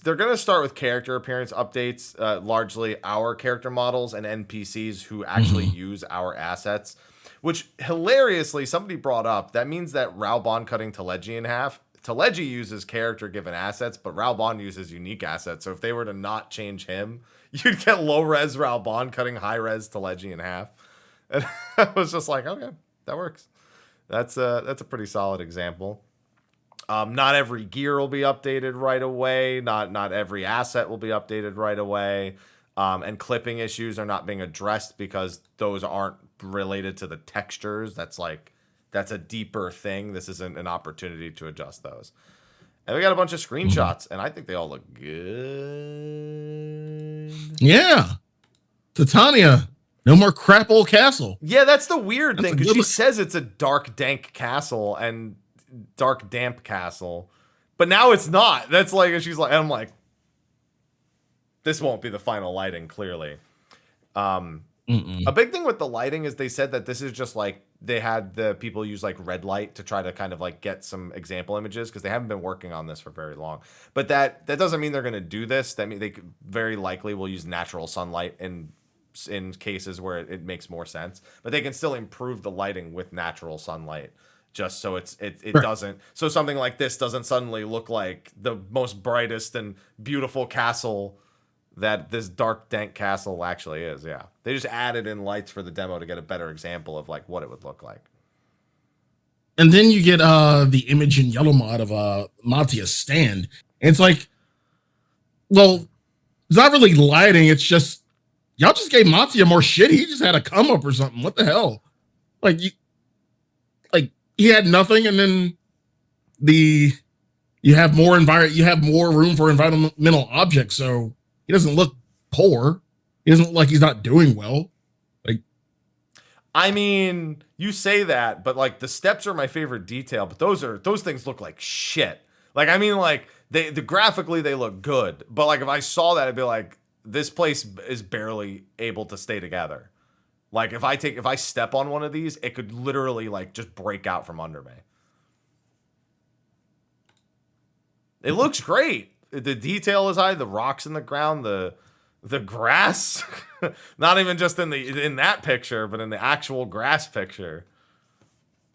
they're going to start with character appearance updates, largely our character models and NPCs who actually use our assets, which hilariously somebody brought up. That means that Raubon cutting Teleji in half. Teleji uses character-given assets, but Raubon uses unique assets. So if they were to not change him, you'd get low-res Raubon cutting high-res Teleji in half. And I was just like, okay, that works. That's a pretty solid example. Not every gear will be updated right away. Not every asset will be updated right away. And clipping issues are not being addressed because those aren't related to the textures. That's a deeper thing. This isn't an opportunity to adjust those. And we got a bunch of screenshots, and I think they all look good. Yeah. Titania, no more crap old castle. Yeah, that's the weird thing, because she says it's a dark, dank castle and dark, damp castle. But now it's not. That's like, she's like, and I'm like, this won't be the final lighting, clearly. A big thing with the lighting is they said that this is just like, they had the people use like red light to try to kind of like get some example images, because they haven't been working on this for very long. But that doesn't mean they're going to do this. That mean they very likely will use natural sunlight in cases where it makes more sense. But they can still improve the lighting with natural sunlight, just so it Sure. doesn't, so something like this doesn't suddenly look like the most brightest and beautiful castle that this dark, dank castle actually is. Yeah, they just added in lights for the demo to get a better example of like what it would look like. And then you get the image in yellow mod of Matia's stand. And it's like, well, it's not really lighting. It's just, y'all just gave Matia more shit. He just had a come up or something. What the hell? Like he had nothing, and then you have more room for environmental objects, so he doesn't look poor. He doesn't look like he's not doing well. Like, I mean, you say that, but like the steps are my favorite detail, but those things look like shit. Like, I mean, like graphically they look good, but like if I saw that, I'd be like, this place is barely able to stay together. Like if I step on one of these, it could literally like just break out from under me. It looks great. The detail is high. The rocks in the ground, the grass, not even just in that picture, but in the actual grass picture.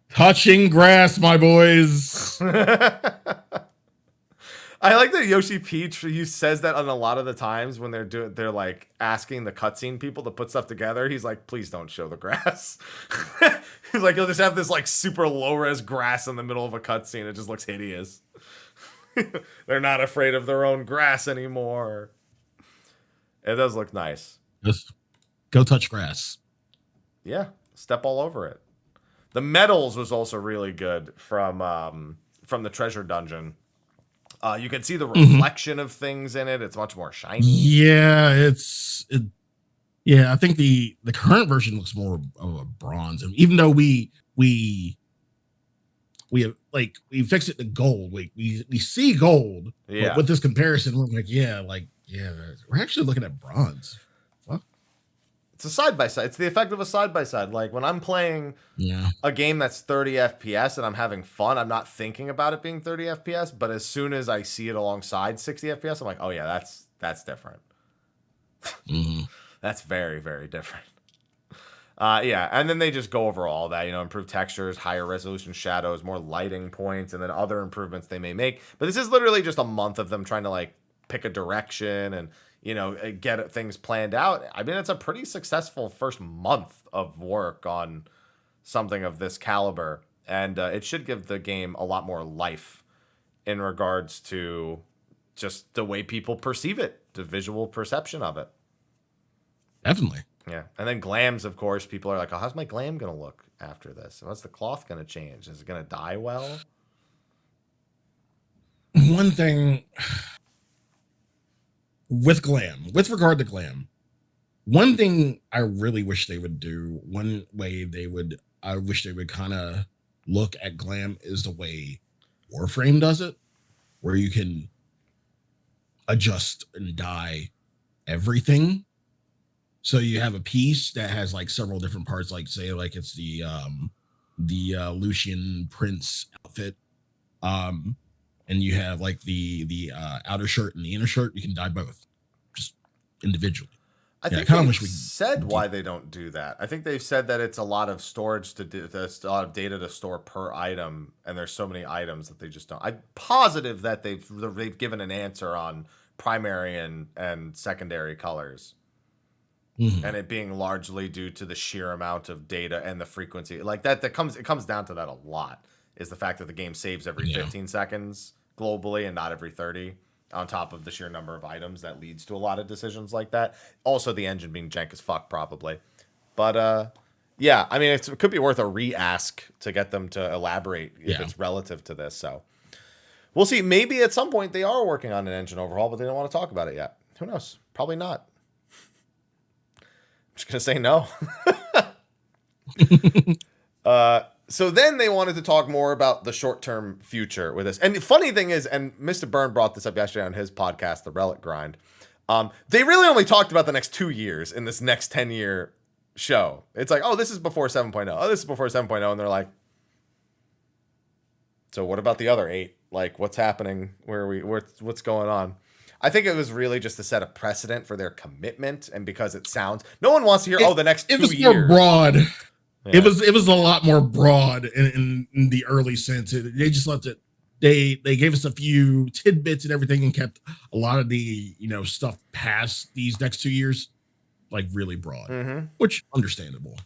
Touching grass, my boys. I like that Yoshi Peach, he says that on a lot of the times when they're like asking the cutscene people to put stuff together. He's like, please don't show the grass. He's like, you'll just have this like super low res grass in the middle of a cutscene. It just looks hideous. They're not afraid of their own grass anymore. It does look nice. Just go touch grass. Yeah, step all over it. The metals was also really good from the treasure dungeon. You can see the reflection of things in it. It's much more shiny. Yeah, I think the current version looks more of a bronze, and even though we fixed it to gold, we see gold. Yeah. But with this comparison, we're like, we're actually looking at bronze. Fuck. It's a side by side. It's the effect of a side by side. Like when I'm playing a game that's 30 FPS and I'm having fun, I'm not thinking about it being 30 FPS. But as soon as I see it alongside 60 FPS, I'm like, oh yeah, that's different. That's very, very different. Yeah, and then they just go over all that, improve textures, higher resolution shadows, more lighting points, and then other improvements they may make. But this is literally just a month of them trying to like pick a direction and get things planned out. I mean, it's a pretty successful first month of work on something of this caliber, and it should give the game a lot more life in regards to just the way people perceive it, the visual perception of it. Definitely. Yeah. And then glams, of course, people are like, oh, how's my glam going to look after this? What's the cloth going to change? Is it going to dye well? One thing with regard to glam, one thing I really wish they would do, I wish they would kind of look at glam is the way Warframe does it, where you can adjust and dye everything. So you have a piece that has like several different parts, like say like it's the Lucian Prince outfit, and you have like the outer shirt and the inner shirt. You can dye both, just individually. I think kind of wish we said why they don't do that. I think they've said that it's a lot of storage to do, that's a lot of data to store per item, and there's so many items that they just don't. I'm positive that they've given an answer on primary and secondary colors. and it being largely due to the sheer amount of data and the frequency. Like it comes down to that a lot, is the fact that the game saves every 15 seconds globally and not every 30, on top of the sheer number of items that leads to a lot of decisions like that. Also, the engine being jank as fuck, probably. But yeah, I mean, it could be worth a re-ask to get them to elaborate if it's relative to this. So we'll see. Maybe at some point they are working on an engine overhaul, but they don't want to talk about it yet. Who knows? Probably not. I'm just going to say no. So then they wanted to talk more about the short-term future with this. And the funny thing is, and Mr. Byrne brought this up yesterday on his podcast, The Relic Grind, they really only talked about the next 2 years in this next 10-year show. It's like, oh, this is before 7.0. Oh, this is before 7.0. And they're like, so what about the other 8? Like, what's happening? What's going on? I think it was really just to set a precedent for their commitment, and because it sounds, no one wants to hear, the next 2 years. It was more broad. Yeah. It was a lot more broad in the early sense. They just left it. They gave us a few tidbits and everything, and kept a lot of the stuff past these next 2 years like really broad, which understandable.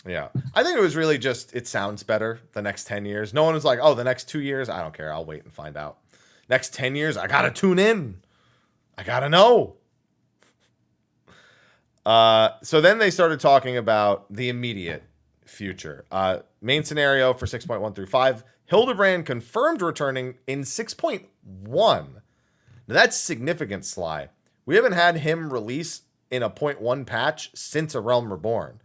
Yeah, I think it was really just it sounds better the next 10 years. No one was like, oh, the next 2 years, I don't care. I'll wait and find out. Next 10 years, I gotta tune in. I gotta know. So then they started talking about the immediate future. Main scenario for 6.1 through 5. Hildebrand confirmed returning in 6.1. Now that's significant, Sly. We haven't had him release in a 0.1 patch since A Realm Reborn.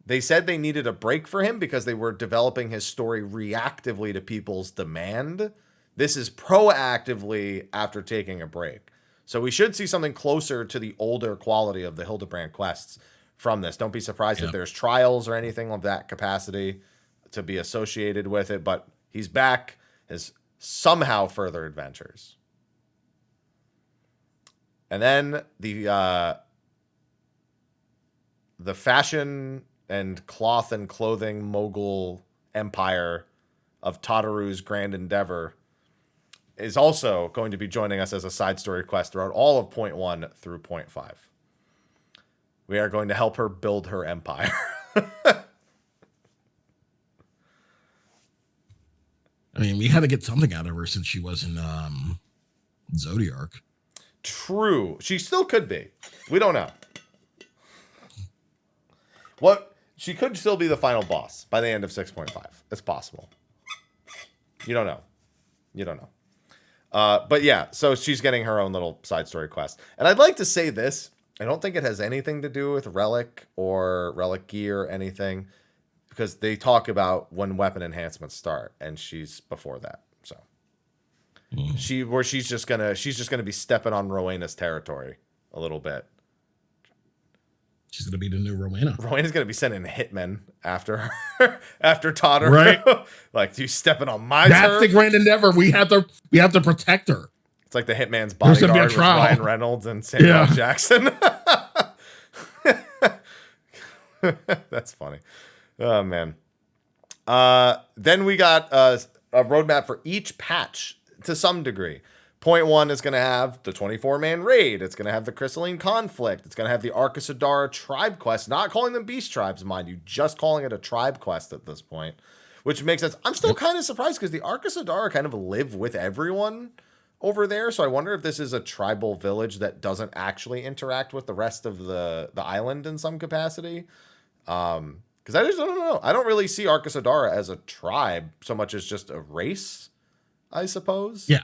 They said they needed a break for him because they were developing his story reactively to people's demand. This is proactively after taking a break. So we should see something closer to the older quality of the Hildebrand quests from this. Don't be surprised if there's trials or anything of that capacity to be associated with it, but he's back as somehow further adventures. And then the fashion and cloth and clothing mogul empire of Tataru's grand endeavor is also going to be joining us as a side story quest throughout all of 0.1 through 0.5. We are going to help her build her empire. I mean, we had to get something out of her since she was in Zodiark. True. She still could be. We don't know. What? She could still be the final boss by the end of 6.5. It's possible. You don't know. You don't know. But yeah, so she's getting her own little side story quest. And I'd like to say this. I don't think it has anything to do with Relic or Relic gear or anything, because they talk about when weapon enhancements start, and she's before that. So she's just gonna be stepping on Rowena's territory a little bit. She's gonna be the new Rowena. Rowena's gonna be sending hitmen after her, after Tataru. Right? Like, you stepping on my That's turf? the grand endeavor. We have to protect her. It's like the Hitman's Bodyguard with Ryan Reynolds and Samuel Jackson. That's funny. Oh, man. Then we got a roadmap for each patch to some degree. 0.1 is going to have the 24-man raid. It's going to have the Crystalline Conflict. It's going to have the Arcasadara tribe quest. Not calling them beast tribes, mind you. Just calling it a tribe quest at this point. Which makes sense. I'm still kind of surprised because the Arcasadara kind of live with everyone over there. So I wonder if this is a tribal village that doesn't actually interact with the rest of the island in some capacity. Because I just don't know. I don't really see Arcasadara as a tribe so much as just a race, I suppose. Yeah.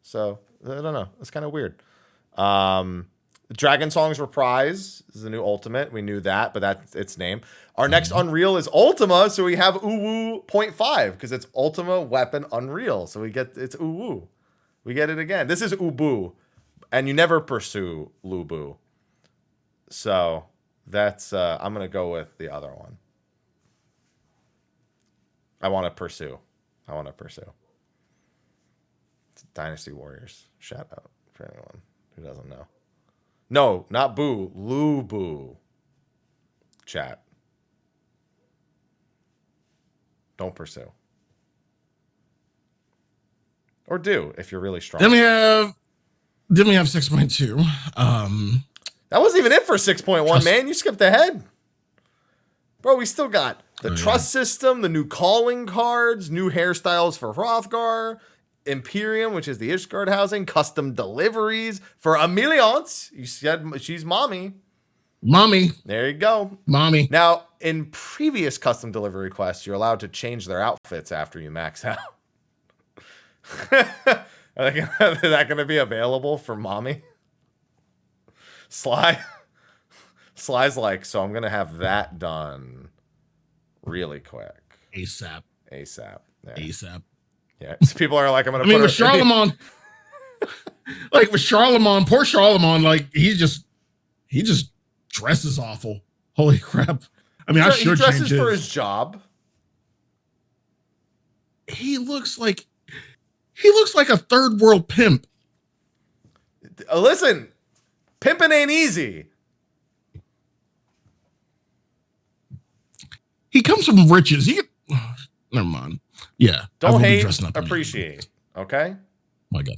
So I don't know. It's kind of weird. Dragon Song's Reprise is the new ultimate. We knew that, but that's its name. Our next Unreal is Ultima, so we have Uwu 0.5 because it's Ultima Weapon Unreal. So it's Uwu. We get it again. This is Ubu, and you never pursue Lubu. So that's I'm gonna go with the other one. I want to pursue. It's Dynasty Warriors. Shout out for anyone who doesn't know. No, not Boo. Lubu. Chat. Don't pursue. Or do if you're really strong. Then we have 6.2. That wasn't even it for 6.1, man. You skipped ahead. Bro, we still got the trust system, the new calling cards, new hairstyles for Hrothgar, Imperium, which is the Ishgard housing, custom deliveries for Emiliance. You said she's mommy. Mommy. There you go. Mommy. Now, in previous custom delivery quests, you're allowed to change their outfits after you max out. Is that going to be available for mommy? Sly's like, so I'm going to have that done really quick. ASAP. Yeah. ASAP. Yeah. So people are like, I'm going to put with Charlemagne. Like with Charlemagne, poor Charlemagne, like he just dresses awful. Holy crap. I mean, I should change dresses for his job. He looks like a third world pimp. Listen, pimping ain't easy. He comes from riches. Never mind. Yeah. Don't hate, appreciate. Okay? My God.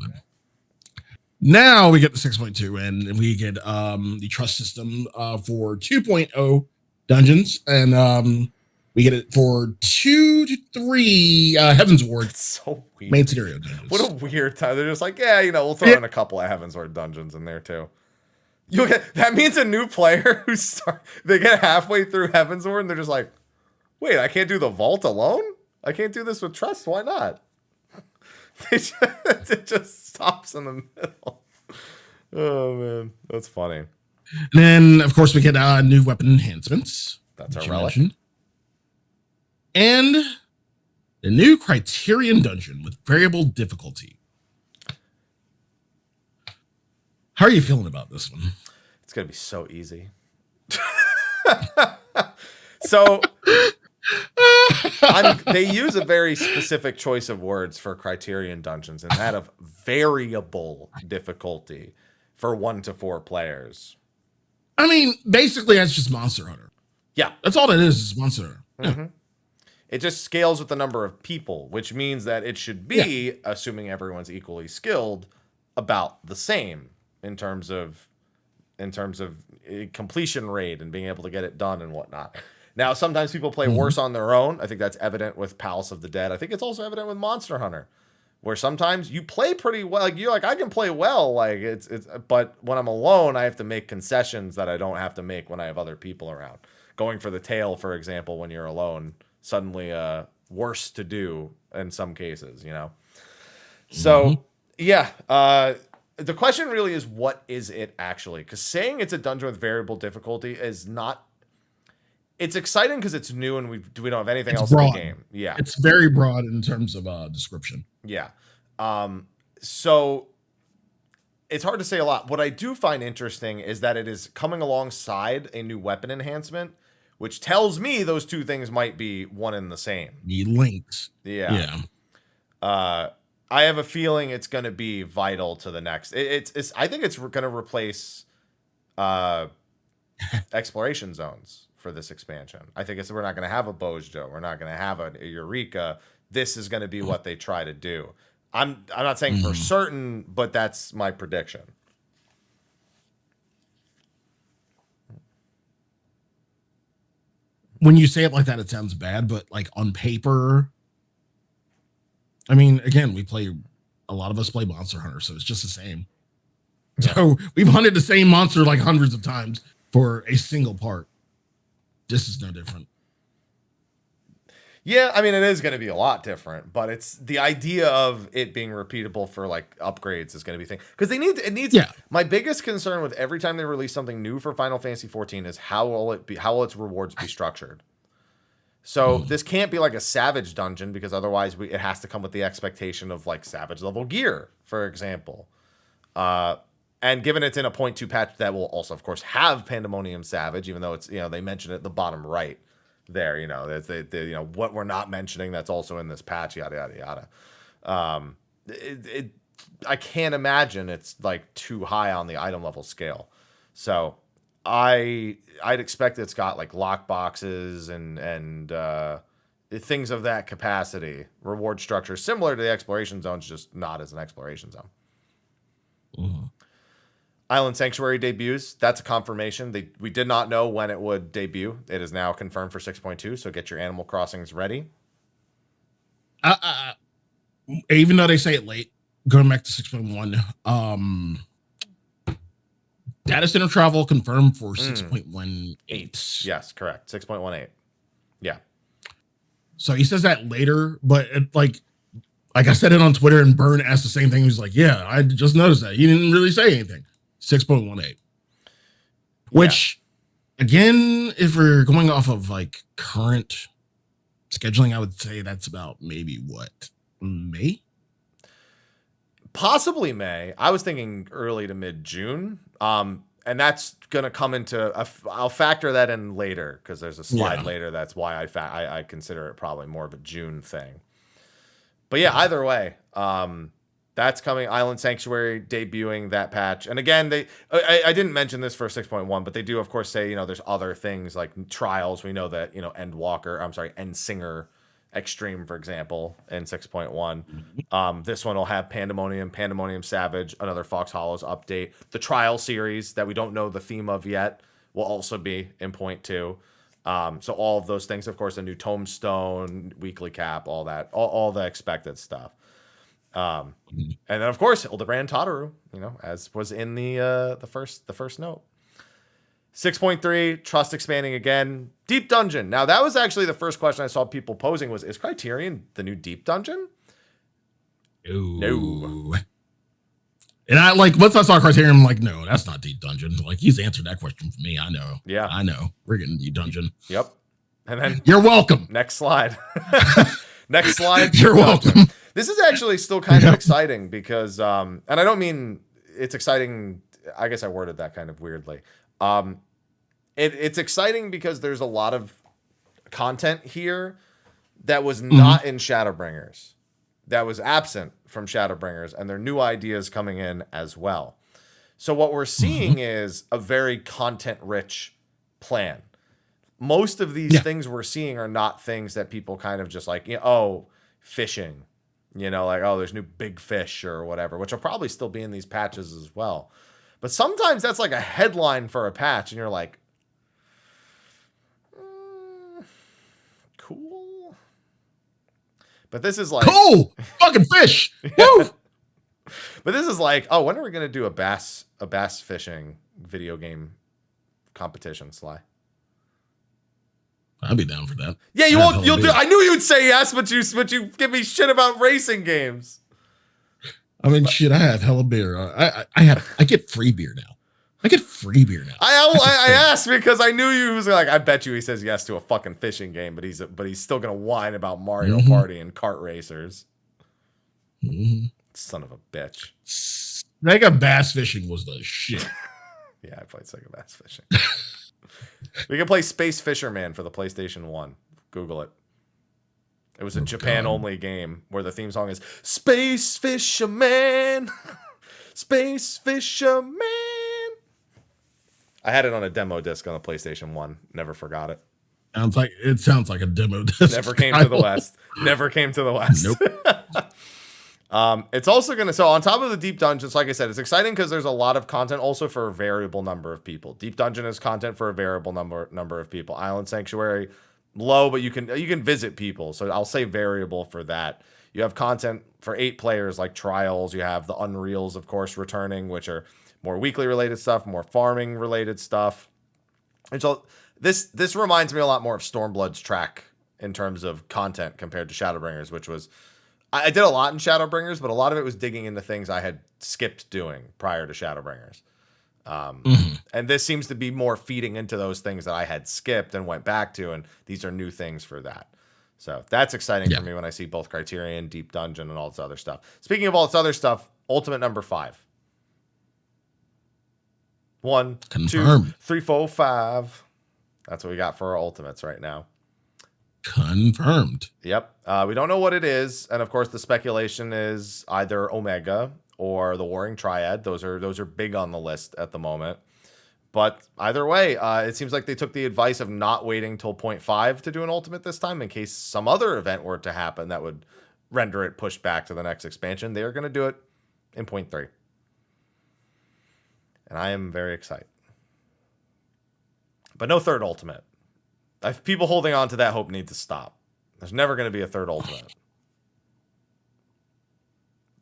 Now we get the 6.2 and we get the trust system for 2.0 dungeons. And we get it for 2 to 3 Heaven's Ward. That's so weird. Main scenario dungeons. What a weird time. They're just like, yeah, we'll throw in a couple of Heaven's Ward dungeons in there too. That means a new player they get halfway through Heaven's Ward and they're just like, wait, I can't do the vault alone? I can't do this with trust. Why not? It just stops in the middle. Oh, man. That's funny. And then, of course, we get new weapon enhancements. That's our relic. And the new Criterion dungeon with variable difficulty. How are you feeling about this one? It's going to be so easy. So... they use a very specific choice of words for Criterion dungeons, and that of variable difficulty for 1 to 4 players. I mean, basically, that's just Monster Hunter. Yeah. That's all it is Monster Hunter. Mm-hmm. Yeah. It just scales with the number of people, which means that it should be, assuming everyone's equally skilled, about the same in terms of completion rate and being able to get it done and whatnot. Now, sometimes people play worse on their own. I think that's evident with Palace of the Dead. I think it's also evident with Monster Hunter, where sometimes you play pretty well. Like you're like, I can play well. Like but when I'm alone, I have to make concessions that I don't have to make when I have other people around. Going for the tail, for example, when you're alone, suddenly worse to do in some cases, So, the question really is, what is it actually? Because saying it's a dungeon with variable difficulty is not. It's exciting because it's new and we don't have anything else broad. In the game. Yeah. It's very broad in terms of description. Yeah. So it's hard to say a lot. What I do find interesting is that it is coming alongside a new weapon enhancement, which tells me those two things might be one and the same. Be linked. Yeah. I have a feeling it's going to be vital to the next. I think it's going to replace exploration zones for this expansion. I think we're not going to have a Bojjo. We're not going to have a Eureka. This is going to be what they try to do. I'm not saying for certain, but that's my prediction. When you say it like that, it sounds bad, but like on paper, I mean, again, a lot of us play Monster Hunter, so it's just the same. Yeah. So we've hunted the same monster like hundreds of times for a single part. This is no different. Yeah, I mean, it is going to be a lot different, but it's the idea of it being repeatable for like upgrades is going to be thing because it needs. Yeah. My biggest concern with every time they release something new for Final Fantasy 14 is how will its rewards be structured. So this can't be like a Savage dungeon because otherwise it has to come with the expectation of like Savage level gear, for example. And given it's in a 0.2 patch that will also, of course, have Pandemonium Savage, even though it's, they mention it at the bottom right there, what we're not mentioning that's also in this patch, yada, yada, yada. I can't imagine it's like too high on the item level scale. So I'd expect it's got like lock boxes and things of that capacity, reward structure similar to the exploration zones, just not as an exploration zone. Island Sanctuary debuts. That's a confirmation. We did not know when it would debut. It is now confirmed for 6.2, so get your Animal Crossings ready. Even though they say it late, going back to 6.1, data center travel confirmed for 6.18. Yes, correct. 6.18. Yeah. So he says that later, but like I said it on Twitter, and Burn asked the same thing. He was like, yeah, I just noticed that. He didn't really say anything. 6.18. Which, again, if we're going off of like current scheduling, I would say that's about maybe what? May? Possibly May. I was thinking early to mid-June. And that's going to come into, I'll factor that in later because there's a slide later. That's why I consider it probably more of a June thing. But yeah, either way, that's coming. Island Sanctuary debuting that patch. And again, I didn't mention this for 6.1, but they do, of course, say, there's other things like trials. We know that, Endsinger Extreme, for example, in 6.1. This one will have Pandemonium Savage, another Fox Hollows update. The trial series that we don't know the theme of yet will also be in 0.2. So all of those things, of course, a new Tombstone, weekly cap, all that, all the expected stuff. And then, of course, Hildebrand Tataru, as was in the first note. 6.3, Trust expanding again. Deep Dungeon. Now, that was actually the first question I saw people posing was, is Criterion the new Deep Dungeon? No. And I once I saw Criterion, I'm like, no, that's not Deep Dungeon. Like, he's answered that question for me. I know. Yeah. I know. We're getting Deep Dungeon. Yep. And then you're welcome. Next slide. Next slide. You're welcome. This is actually still kind of exciting because, and I don't mean it's exciting. I guess I worded that kind of weirdly. It's exciting because there's a lot of content here that was not in Shadowbringers, that was absent from Shadowbringers, and there are new ideas coming in as well. So what we're seeing is a very content-rich plan. Most of these things we're seeing are not things that people kind of just like, fishing, there's new big fish or whatever, which will probably still be in these patches as well. But sometimes that's like a headline for a patch, and you're like, cool. But this is like, cool, fucking fish. Woo! But this is like, oh, when are we gonna do a bass fishing video game competition, Sly? I'd be down for that. Yeah, you won't. You'll do. I knew you'd say yes, but you give me shit about racing games. I mean, shit. I have hella beer. I get free beer now. I get free beer now. I asked because I knew you was like. I bet you he says yes to a fucking fishing game, but he's still gonna whine about Mario Party and kart racers. Son of a bitch. Sega bass fishing was the shit. Yeah, I played Sega bass fishing. We can play Space Fisherman for the PlayStation 1. Google it. It was a Japan-only game where the theme song is Space Fisherman. Space Fisherman. I had it on a demo disc on the PlayStation 1. Never forgot it. It sounds like a demo disc. Never came to the West. Never came to the West. Nope. It's also going to, so on top of the Deep Dungeons, like I said, it's exciting because there's a lot of content also for a variable number of people. Deep Dungeon is content for a variable number of people. Island Sanctuary, low, but you can visit people. So I'll say variable for that. You have content for 8 players like Trials. You have the Unreals, of course, returning, which are more weekly related stuff, more farming related stuff. And so this reminds me a lot more of Stormblood's track in terms of content compared to Shadowbringers, which was, I did a lot in Shadowbringers, but a lot of it was digging into things I had skipped doing prior to Shadowbringers. And this seems to be more feeding into those things that I had skipped and went back to, and these are new things for that. So that's exciting for me when I see both Criterion, Deep Dungeon, and all this other stuff. Speaking of all this other stuff, Ultimate number 5. 1, Confirmed. 2, 3, 4, 5. That's what we got for our Ultimates right now. Confirmed. Yep. We don't know what it is, and of course the speculation is either Omega or the Warring Triad. Those are big on the list at the moment. But either way, it seems like they took the advice of not waiting till 0.5 to do an Ultimate this time in case some other event were to happen that would render it pushed back to the next expansion. They are going to do it in 0.3. And I am very excited. But no third ultimate. People holding on to that hope need to stop. There's never going to be a third ultimate.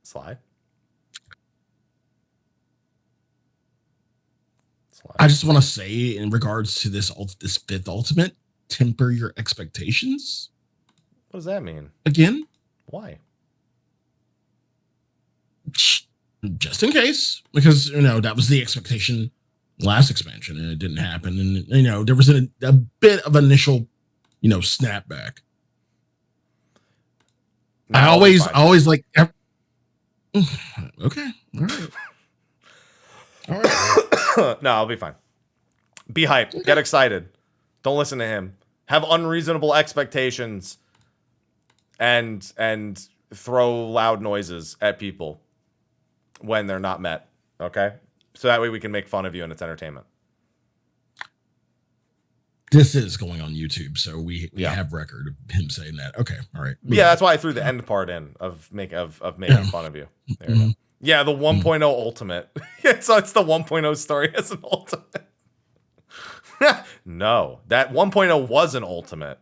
Sly? I just want to say, in regards to this fifth ultimate, temper your expectations. What does that mean? Again? Why? Just in case, because that was the expectation last expansion, and it didn't happen, and there was a bit of initial, snapback. No, I always like. Okay, all right. All right. No, I'll be fine. Be hyped. Okay. Get excited. Don't listen to him. Have unreasonable expectations and throw loud noises at people when they're not met. Okay? So that way we can make fun of you and it's entertainment. This is going on YouTube, so we have record of him saying that. Okay, all right. Yeah, that's why I threw the end part in of making fun of you. There you go. Yeah, the 1.0 ultimate. So it's the 1.0 story as an ultimate. No, that 1.0 was an ultimate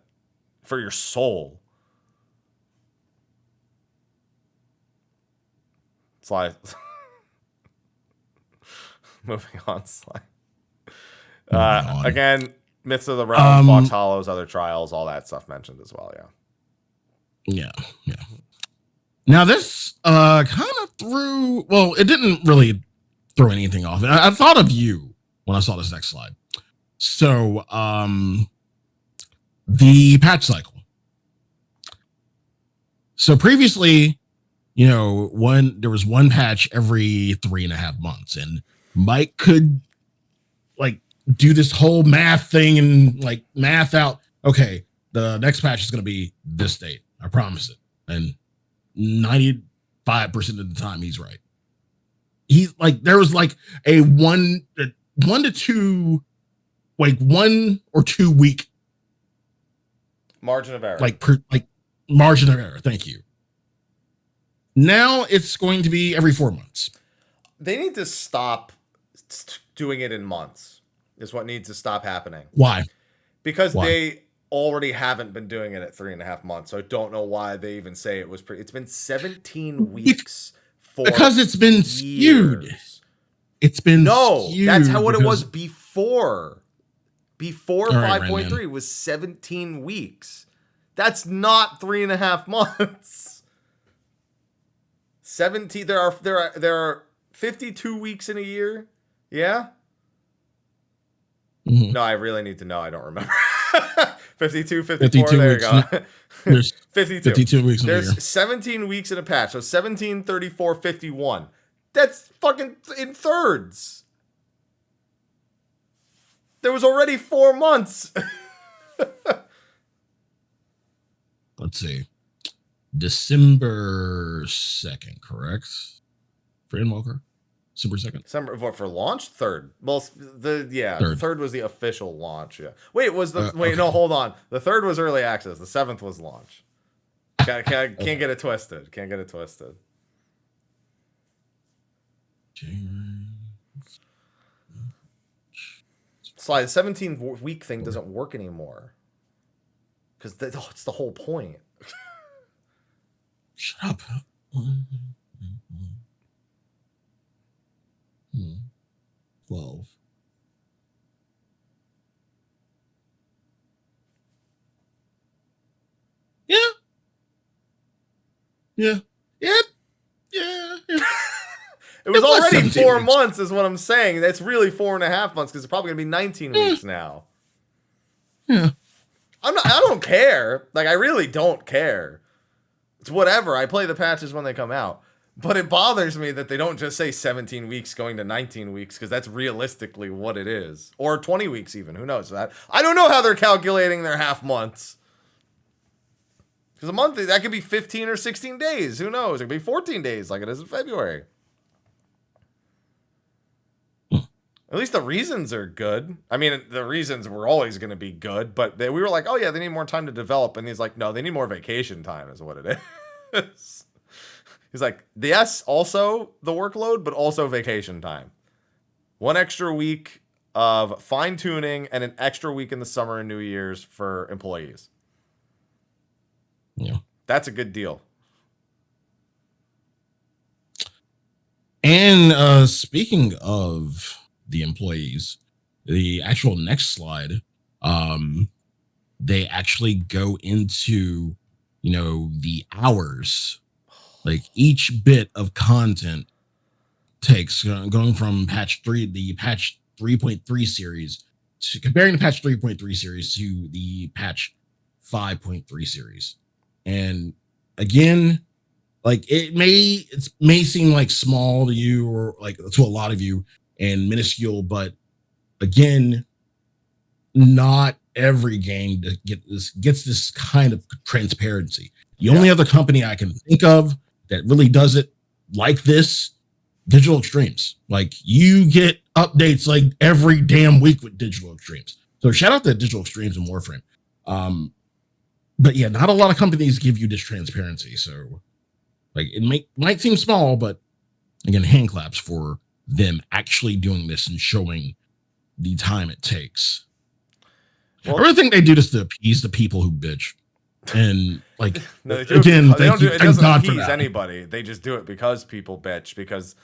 for your soul. Sly. Moving on, Sly. Again, Myths of the Realm, Fox Hollows, Other Trials, all that stuff mentioned as well, yeah. Now this kind of threw, well, it didn't really throw anything off. I thought of you when I saw this next slide. So the patch cycle. So previously, there was one patch every 3.5 months, and Mike could do this whole math thing and math out, okay, the next patch is going to be this date. I promise it. And 95% of the time he's right. He's there was a 1 to 2, 1 or 2 week margin of error. Margin of error. Thank you. Now it's going to be every 4 months. They need to stop doing it in months. Is what needs to stop happening. Why? Because they already haven't been doing it at 3.5 months. So I don't know why they even say it was it's been 17 weeks because it's been years. Skewed. It's been skewed. That's what it was before. Before 5.3 was 17 weeks. That's not 3.5 months. 17. There are 52 weeks in a year. Yeah. Mm-hmm. No, I really need to know. I don't remember. 52, 54. There weeks. You go. There's 52 weeks. There's 17 weeks in a patch. So 17, 34, 51. That's fucking in thirds. There was already 4 months. Let's see. December 2nd, correct? Fran Walker? December 2nd. December what for launch? 3rd. Well, the 3rd was the official launch. Yeah. Wait, was the okay. No, hold on. The 3rd was early access. The 7th was launch. Can't get it twisted. Can't get it twisted. Sly, the 17-week thing doesn't work anymore. Because it's the whole point. Shut up. 12. Yeah. It was already 4 months, is what I'm saying. That's really 4.5 months because it's probably gonna be 19 weeks now. Yeah. I don't care. I really don't care. It's whatever. I play the patches when they come out. But it bothers me that they don't just say 17 weeks going to 19 weeks because that's realistically what it is. Or 20 weeks even. Who knows that? I don't know how they're calculating their half months. Because a month, that could be 15 or 16 days. Who knows? It could be 14 days like it is in February. At least the reasons are good. I mean, the reasons were always going to be good. But we were like, oh yeah, they need more time to develop. And he's like, no, they need more vacation time is what it is. He's like, yes, also the workload, but also vacation time. 1 extra week of fine tuning and an extra week in the summer and New Year's for employees. Yeah. That's a good deal. And speaking of the employees, the actual next slide, they actually go into, the hours. Like each bit of content takes going from patch 3.3 series to comparing the patch 3.3 series to the patch 5.3 series. And again, like it may seem like small to you or like to a lot of you and minuscule, but again, not every game that gets this kind of transparency. The only other company I can think of that really does it like this, Digital Extremes. Like you get updates like every damn week with Digital Extremes. So shout out to Digital Extremes and Warframe. But yeah, not a lot of companies give you this transparency. So like it might seem small, but again, hand claps for them actually doing this and showing the time it takes. Well, I really think they do this to appease the people who bitch. And like again, it doesn't appease anybody. They just do it because people bitch.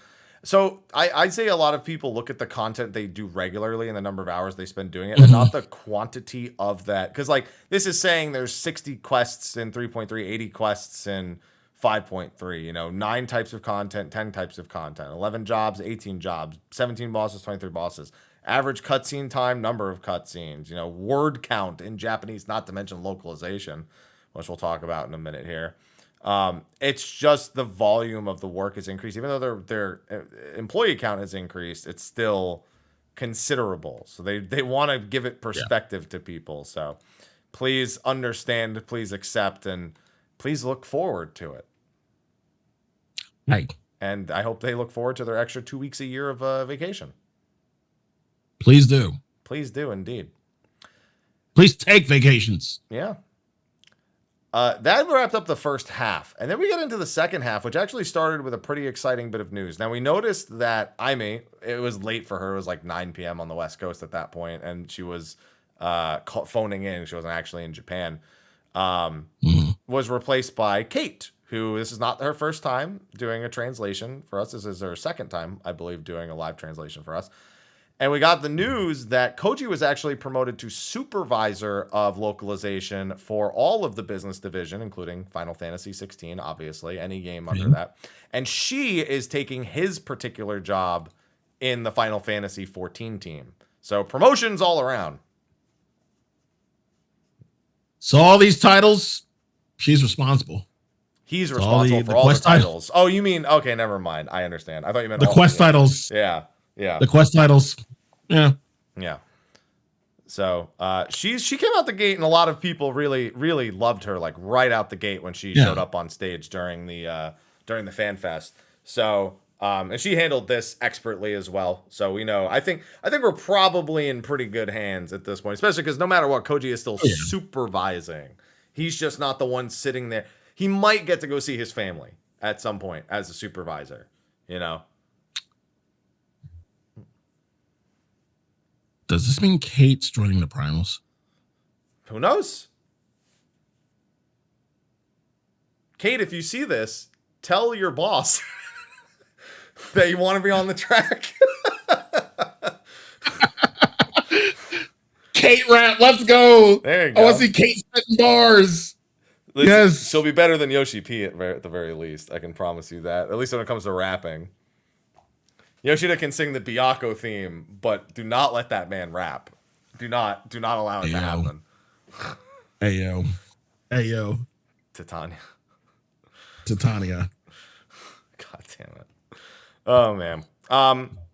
So I'd say a lot of people look at the content they do regularly and the number of hours they spend doing it, and not the quantity of that. Because like this is saying there's 60 quests in 3.3, 80 quests in 5.3. 9 types of content, 10 types of content, 11 jobs, 18 jobs, 17 bosses, 23 bosses. Average cutscene time, number of cutscenes, word count in Japanese, not to mention localization, which we'll talk about in a minute here. It's just the volume of the work is increased. Even though their employee count has increased, it's still considerable. So they want to give it perspective to people. So please understand, please accept, and please look forward to it. Right. And I hope they look forward to their extra 2 weeks a year of vacation. Please do. Please do, indeed. Please take vacations. Yeah. That wrapped up the first half. And then we get into the second half, which actually started with a pretty exciting bit of news. Now, we noticed that Aimee, it was late for her. It was like 9 p.m. on the West Coast at that point, and she was phoning in. She wasn't actually in Japan. Was replaced by Kate, who this is not her first time doing a translation for us. This is her second time, I believe, doing a live translation for us. And we got the news that Koji was actually promoted to supervisor of localization for all of the business division, including Final Fantasy 16, obviously, any game under that. And she is taking his particular job in the Final Fantasy 14 team. So promotions all around. So all these titles, she's responsible. He's responsible for all the titles. Oh, you mean, okay, never mind. I understand. I thought you meant the quest titles. Yeah. Yeah. The quest titles. Yeah. Yeah. So she came out the gate, and a lot of people really, really loved her, like right out the gate when she showed up on stage during the fan fest. So and she handled this expertly as well. So we know I think we're probably in pretty good hands at this point, especially because no matter what, Koji is still supervising. He's just not the one sitting there. He might get to go see his family at some point as a supervisor, Does this mean Kate's joining the Primals? Who knows? Kate, if you see this, tell your boss that you want to be on the track. Kate rap, let's go. There you go. I want to see Kate spitting bars. Yes. She'll be better than Yoshi P at the very least. I can promise you that. At least when it comes to rapping. Yoshida can sing the Byakuya theme, but do not let that man rap. Do not allow it to happen. Hey yo. Titania. God damn it. Oh man.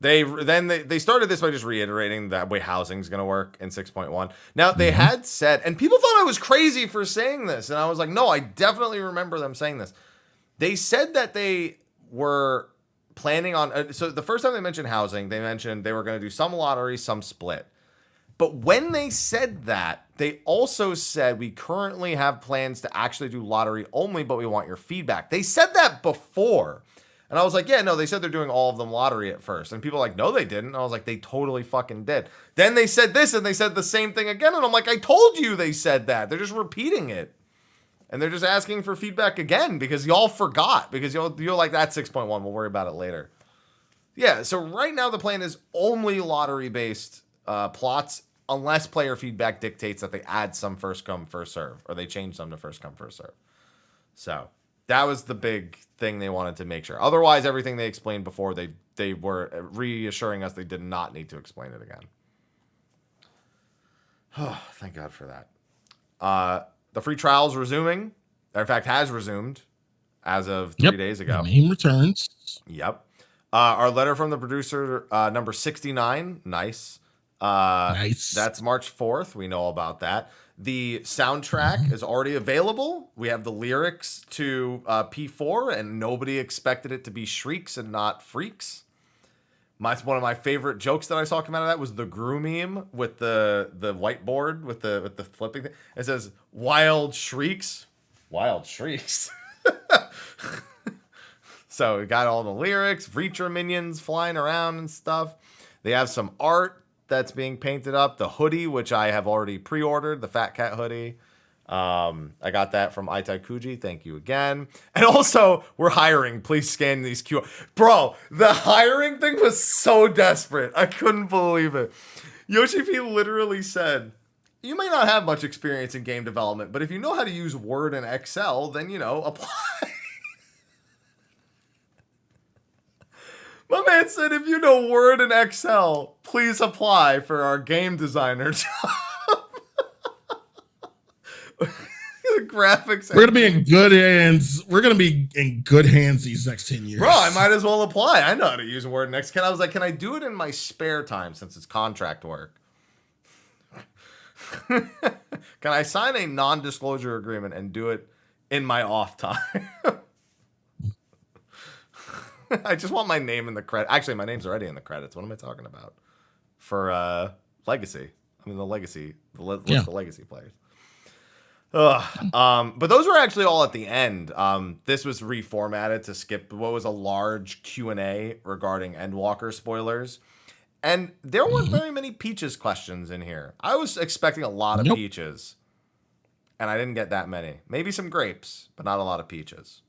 They started this by just reiterating that way housing's gonna work in 6.1. Now they had said, and people thought I was crazy for saying this, and I was like, no, I definitely remember them saying this. They said that they were planning on, so the first time they mentioned housing, they mentioned they were going to do some lottery, some split. But when they said that, they also said we currently have plans to actually do lottery only, but we want your feedback. They said that before. And And I was like, yeah, no, they said they're doing all of them lottery at first. And people are like, no, they didn't. And I was like, they totally fucking did. Then they said this and they said the same thing again. And I'm like, I told you they said that. They're just repeating it. And they're just asking for feedback again because y'all forgot. Because you're like, that's 6.1. We'll worry about it later. Yeah, so right now the plan is only lottery-based plots unless player feedback dictates that they add some first come, first serve. Or they change some to first come, first serve. So that was the big thing they wanted to make sure. Otherwise, everything they explained before, they were reassuring us they did not need to explain it again. Oh, thank God for that. The free trial's resuming. In fact, has resumed as of 3 days ago. Name returns. Yep. Our letter from the producer, number 69. Nice. Nice. That's March 4th. We know about that. The soundtrack is already available. We have the lyrics to P4, and nobody expected it to be shrieks and not freaks. One of my favorite jokes that I saw come out of that was the Gru meme with the whiteboard with the flipping thing. It says wild shrieks. Wild shrieks. So we got all the lyrics, Reacher minions flying around and stuff. They have some art that's being painted up. The hoodie, which I have already pre-ordered, the Fat Cat hoodie. I got that from Itai Kuji. Thank you again. And also, we're hiring. Please scan these QR. Bro, the hiring thing was so desperate. I couldn't believe it. Yoshi P literally said, you may not have much experience in game development, but if you know how to use Word and Excel, then, apply. My man said, if you know Word and Excel, please apply for our game designer job. Graphics. We're gonna be in good hands. We're gonna be in good hands these next 10 years. Bro, I might as well apply. I know how to use Word and Excel. I was like, can I do it in my spare time since it's contract work? Can I sign a non-disclosure agreement and do it in my off time? I just want my name in the credit. Actually, my name's already in the credits. What am I talking about? For Legacy. I mean, the Legacy. The list of Legacy players. But those were actually all at the end. This was reformatted to skip what was a large Q&A regarding Endwalker spoilers. And there weren't very many Peaches questions in here. I was expecting a lot of Peaches. And I didn't get that many. Maybe some grapes, but not a lot of Peaches.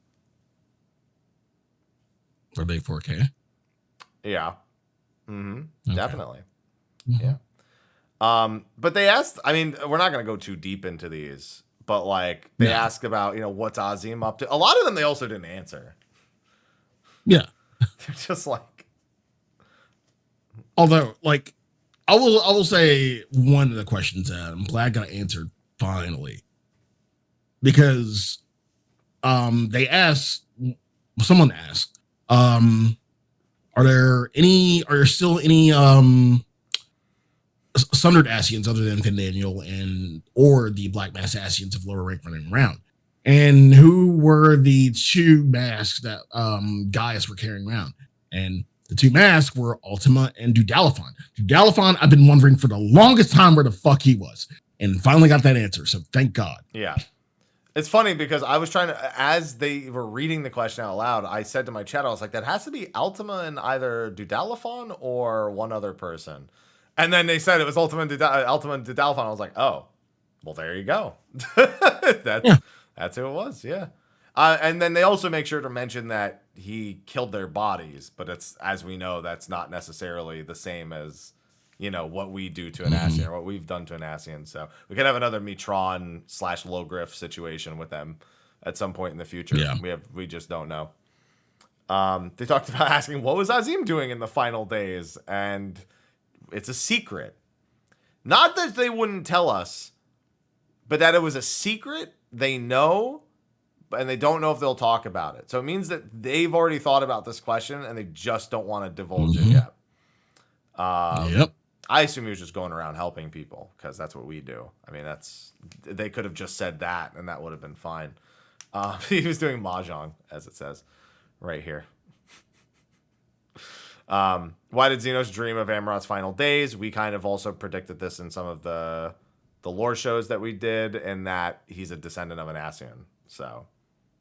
Were they 4K? Yeah. Mm-hmm. Okay. Definitely. Mm-hmm. Yeah. But they asked, I mean, we're not going to go too deep into these, but like they ask about, what's Azim up to? A lot of them they also didn't answer. Yeah. They're just like. Although, like, I will say one of the questions that I'm glad got answered finally. Because they asked, someone asked, are there still any Sundered Ascians other than Findaniel or the Black Mass Ascians of lower rank running around? And who were the two masks that Gaius were carrying around? And the two masks were Ultima and Dudalafon. Dudalafon, I've been wondering for the longest time where the fuck he was. And finally got that answer, so thank God. Yeah. It's funny because I was trying to, as they were reading the question out loud, I said to my chat, I was like, that has to be Ultima and either Dudalafon or one other person. And then they said it was Ultima and Dudalafon. I was like, oh, well, there you go. That's who it was, yeah. And then they also make sure to mention that he killed their bodies, but it's, as we know, that's not necessarily the same as, what we do to an Ascian or what we've done to an Ascian. So we could have another Mitron / Logriff situation with them at some point in the future. Yeah. We just don't know. They talked about asking, what was Azim doing in the final days? And it's a secret. Not that they wouldn't tell us, but that it was a secret they know, and they don't know if they'll talk about it. So it means that they've already thought about this question, and they just don't want to divulge it yet. Yep. I assume he was just going around helping people, because that's what we do. I mean, they could have just said that, and that would have been fine. He was doing mahjong, as it says right here. Why did Xenos dream of Amarot's final days? We kind of also predicted this in some of the lore shows that we did, and that he's a descendant of an Ascian. So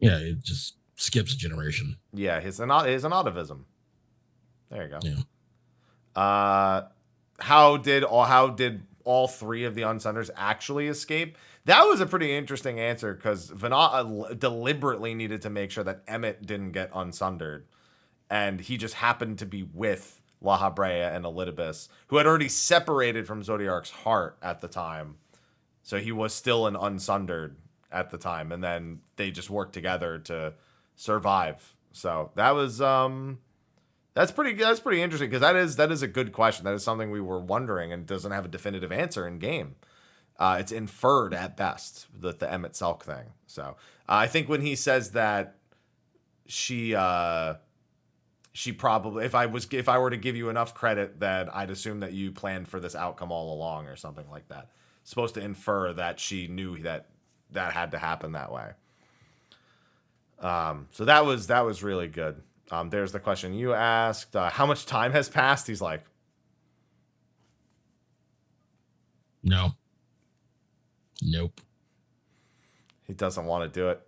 yeah, it just skips a generation. Yeah, his anativism. There you go. Yeah. How did all three of the Unsunders actually escape? That was a pretty interesting answer because Venat deliberately needed to make sure that Emmett didn't get unsundered, and he just happened to be with La Habrea and Elidibus, who had already separated from Zodiark's heart at the time, so he was still an unsundered at the time, and then they just worked together to survive. So that was that's pretty interesting because that is a good question. That is something we were wondering and doesn't have a definitive answer in game. It's inferred at best, the Emmett Selk thing. So I think when he says that she probably, if I were to give you enough credit, that I'd assume that you planned for this outcome all along or something like that. Supposed to infer that she knew that had to happen that way. So that was really good. There's the question you asked. How much time has passed? He's like, no. Nope. He doesn't want to do it.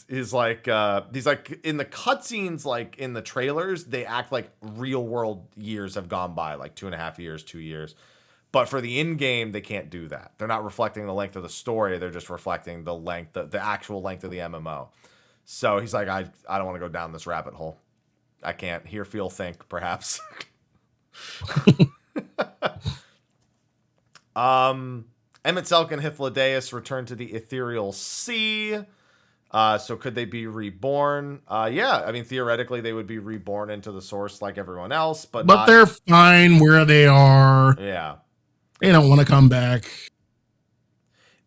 He's like in the cutscenes, like in the trailers, they act like real world years have gone by, like 2.5 years, 2 years. But for the in-game, they can't do that. They're not reflecting the length of the story. They're just reflecting the actual length of the MMO. So he's like, I don't want to go down this rabbit hole. I can't hear, feel, think, perhaps. Emmett Selk and Hythlodaeus return to the Ethereal Sea. So could they be reborn? Yeah, I mean, theoretically, they would be reborn into the source like everyone else, but they're fine where they are. Yeah. They don't want to come back.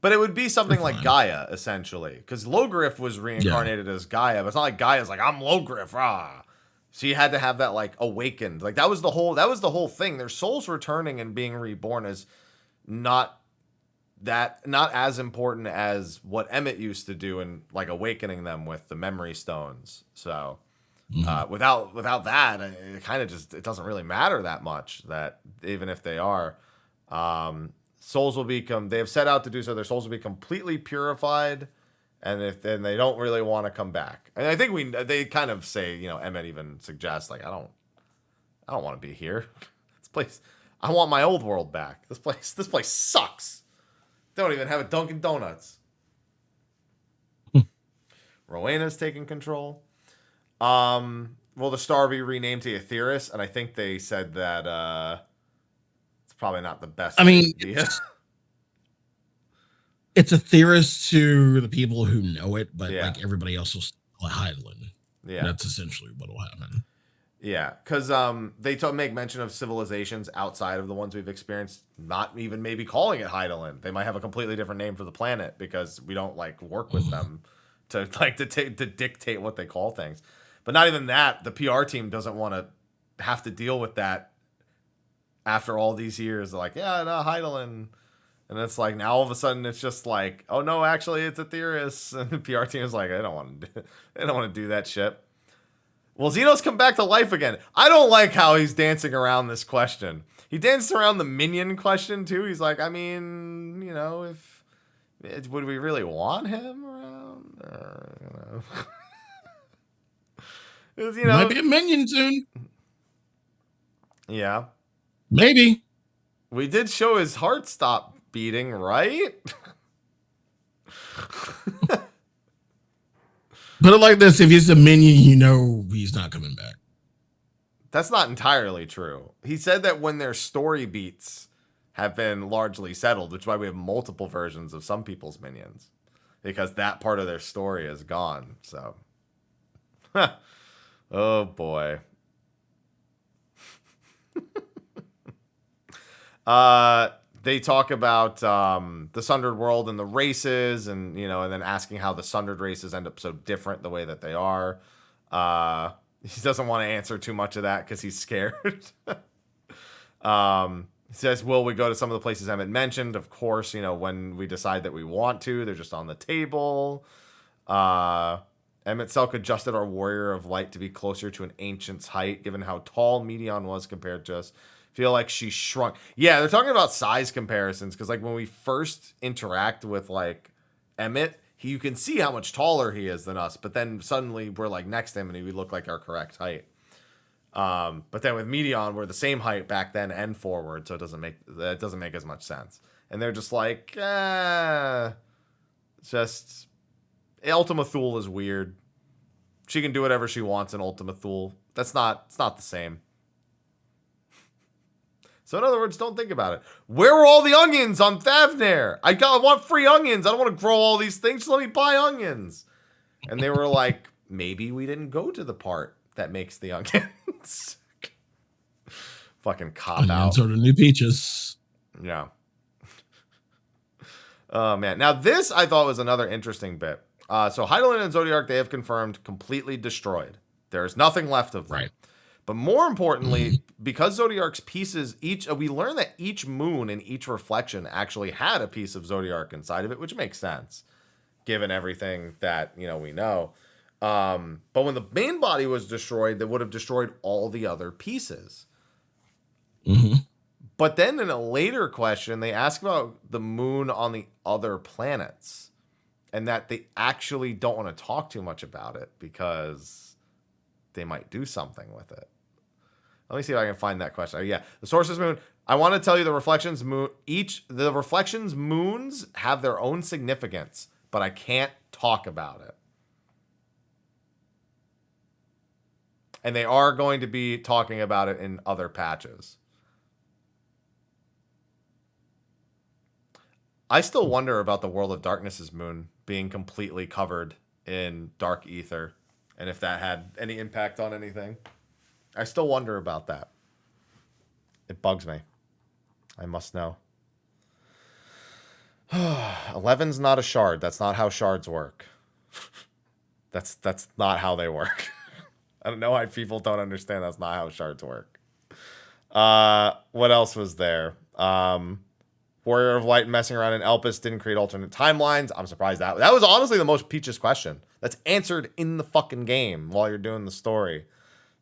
But it would be something like Gaia, essentially. Because Logriff was reincarnated as Gaia, but it's not like Gaia's like, I'm Logriff, rah. So you had to have that, like, awakened. Like, that was the whole thing. Their souls returning and being reborn is not as important as what Emmett used to do and, like, awakening them with the memory stones. So without that, it kind of just, it doesn't really matter that much, that even if they are, souls will become, they have set out to do so, their souls will be completely purified, and then they don't really want to come back. And I think they kind of say, you know, Emmett even suggests, like, I don't want to be here. This place, I want my old world back. This place sucks. They don't even have a Dunkin' Donuts. Rowena's taking control. Will the star be renamed to Aetheris? And I think they said that it's probably not the best idea. It's Aetheris to the people who know it, but like everybody else will still Hydaelyn. Yeah. That's essentially what will happen. Yeah, because they make mention of civilizations outside of the ones we've experienced, not even maybe calling it Hydaelyn. They might have a completely different name for the planet because we don't like work with them to dictate what they call things. But not even that. The PR team doesn't want to have to deal with that after all these years. They're like, yeah, no, Hydaelyn. And it's like, now all of a sudden it's just like, oh no, actually it's Aetheris. And the PR team is like, they don't want to do that shit. Will Xenos come back to life again? I don't like how he's dancing around this question. He danced around the minion question too. He's like, I mean, you know, would we really want him around? You know, might be a minion soon. Yeah, maybe. We did show his heart stop beating, right? Put it like this, if he's a minion, you know he's not coming back. That's not entirely true. He said that when their story beats have been largely settled, which is why we have multiple versions of some people's minions. Because that part of their story is gone. So, oh boy. They talk about the Sundered world and the races, and you know, and then asking how the Sundered races end up so different the way that they are. He doesn't want to answer too much of that because he's scared. He says, "Will we go to some of the places Emmett mentioned? Of course, you know, when we decide that we want to. They're just on the table." Emmett Selk adjusted our Warrior of Light to be closer to an ancient's height, given how tall Medion was compared to us. Feel like she shrunk. Yeah, they're talking about size comparisons because like when we first interact with like Emmett, you can see how much taller he is than us, but then suddenly we're like next to him and we look like our correct height. But then with Meteon, we're the same height back then and forward, so it doesn't make as much sense. And they're just like, just Ultima Thule is weird. She can do whatever she wants in Ultima Thule. It's not the same. So in other words, don't think about it. Where were all the onions on Thavnair? I want free onions. I don't want to grow all these things. Just let me buy onions. And they were like, maybe we didn't go to the part that makes the onions. Fucking cop out. Onions are the new peaches. Yeah. Oh, man. Now, this I thought was another interesting bit. So Heidelin and Zodiark, they have confirmed completely destroyed. There's nothing left of them. Right. But more importantly, because Zodiark's pieces, we learned that each moon and each reflection actually had a piece of Zodiark inside of it, which makes sense, given everything that, we know. But when the main body was destroyed, that would have destroyed all the other pieces. Mm-hmm. But then in a later question, they ask about the moon on the other planets, and that they actually don't want to talk too much about it because they might do something with it. Let me see if I can find that question. Oh, yeah. The Sorcerer's Moon. I want to tell you the Reflections Moon. The Reflections Moons have their own significance, but I can't talk about it. And they are going to be talking about it in other patches. I still wonder about the World of Darkness's moon being completely covered in dark ether, and if that had any impact on anything. I still wonder about that. It bugs me. I must know. 11's not a shard. That's not how shards work. That's not how they work. I don't know why people don't understand that's not how shards work. What else was there? Warrior of Light messing around in Elpis didn't create alternate timelines. I'm surprised that was honestly the most Peaches question. That's answered in the fucking game while you're doing the story.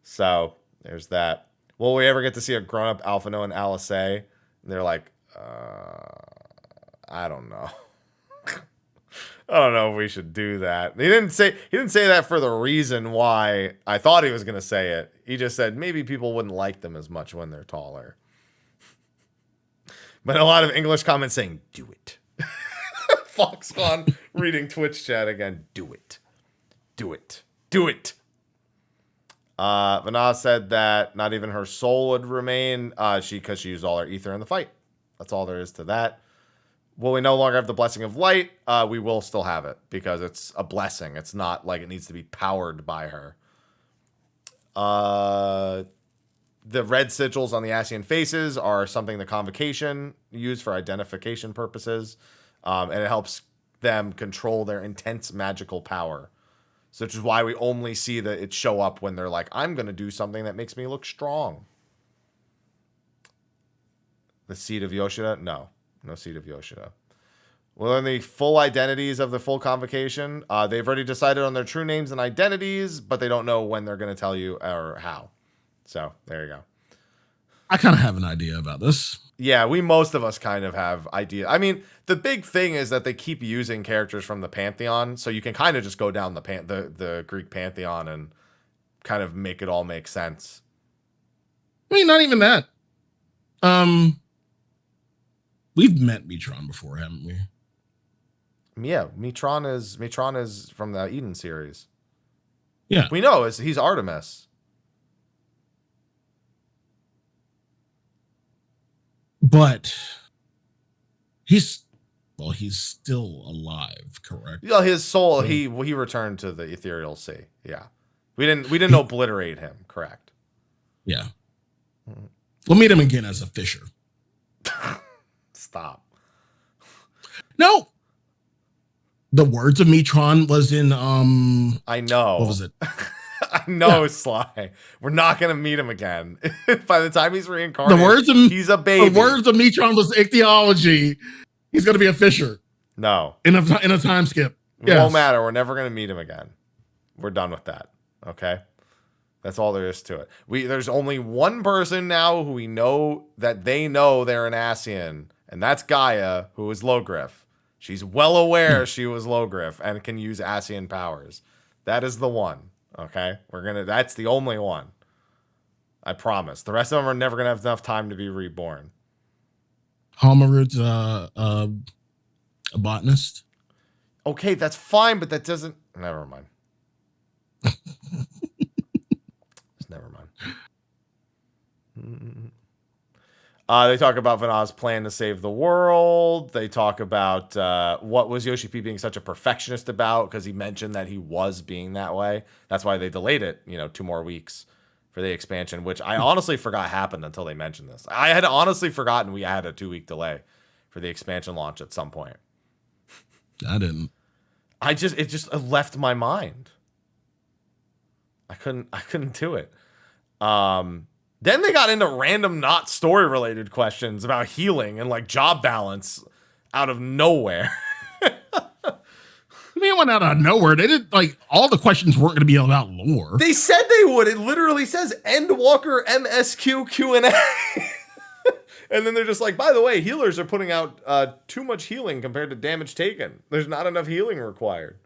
So there's that. Will we ever get to see a grown-up Alphino and Alice? And they're like, I don't know. I don't know if we should do that. He didn't say that for the reason why I thought he was going to say it. He just said maybe people wouldn't like them as much when they're taller. But a lot of English comments saying, do it. Foxconn reading Twitch chat again. Do it. Do it. Do it. Vana said that not even her soul would remain because she used all her ether in the fight. That's all there is to that. Will we no longer have the Blessing of Light? We will still have it because it's a blessing. It's not like it needs to be powered by her. The red sigils on the Ascian faces are something the Convocation used for identification purposes. And it helps them control their intense magical power. So which is why we only see that it show up when they're like, I'm going to do something that makes me look strong. The Seed of Yoshida? No Seed of Yoshida. Well, in the full identities of the full Convocation, they've already decided on their true names and identities, but they don't know when they're going to tell you or how. So there you go. I kind of have an idea about this. Yeah, most of us kind of have ideas. I mean, the big thing is that they keep using characters from the Pantheon, so you can kind of just go down the Greek Pantheon and kind of make it all make sense. I mean, not even that. We've met Metron before, haven't we? Yeah, Metron is from the Eden series. Yeah, we know he's Artemis. But he's still alive, correct? Yeah, his soul, he returned to the ethereal sea. Yeah. We didn't obliterate him, correct? Yeah. We'll meet him again as a fisher. Stop. No. The words of Metron was in I know. What was it? I know, yeah. Sly. We're not gonna meet him again. By the time he's reincarnated, he's a baby. The words of Metron was ichthyology. He's gonna be a fisher. No. In a time skip. It won't matter. We're never gonna meet him again. We're done with that. Okay? That's all there is to it. There's only one person now who we know that they know they're an Ascian, and that's Gaia, who is Logriff. She's well aware she was Logriff and can use Ascian powers. That is the one. Okay, that's the only one. I promise. The rest of them are never gonna have enough time to be reborn. Halmarud's a botanist. Okay, that's fine, but that doesn't. Never mind. Just never mind. They talk about Vanna's plan to save the world. They talk about what was Yoshi P being such a perfectionist about, because he mentioned that he was being that way. That's why they delayed it, 2 more weeks for the expansion, which I honestly forgot happened until they mentioned this. I had honestly forgotten we had a 2-week delay for the expansion launch at some point. I didn't. It just left my mind. I couldn't do it. Then they got into random not story related questions about healing and like job balance out of nowhere. They went out of nowhere. They did all the questions weren't going to be about lore. They said they would. It literally says Endwalker MSQ Q&A. And then they're just like, by the way, healers are putting out too much healing compared to damage taken. There's not enough healing required.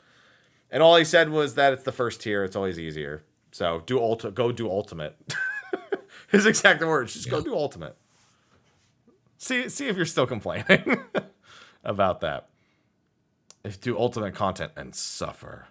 And all he said was that it's the first tier. It's always easier. So go do ultimate. His exact words, just go do ultimate. See if you're still complaining about that. If do ultimate content and suffer.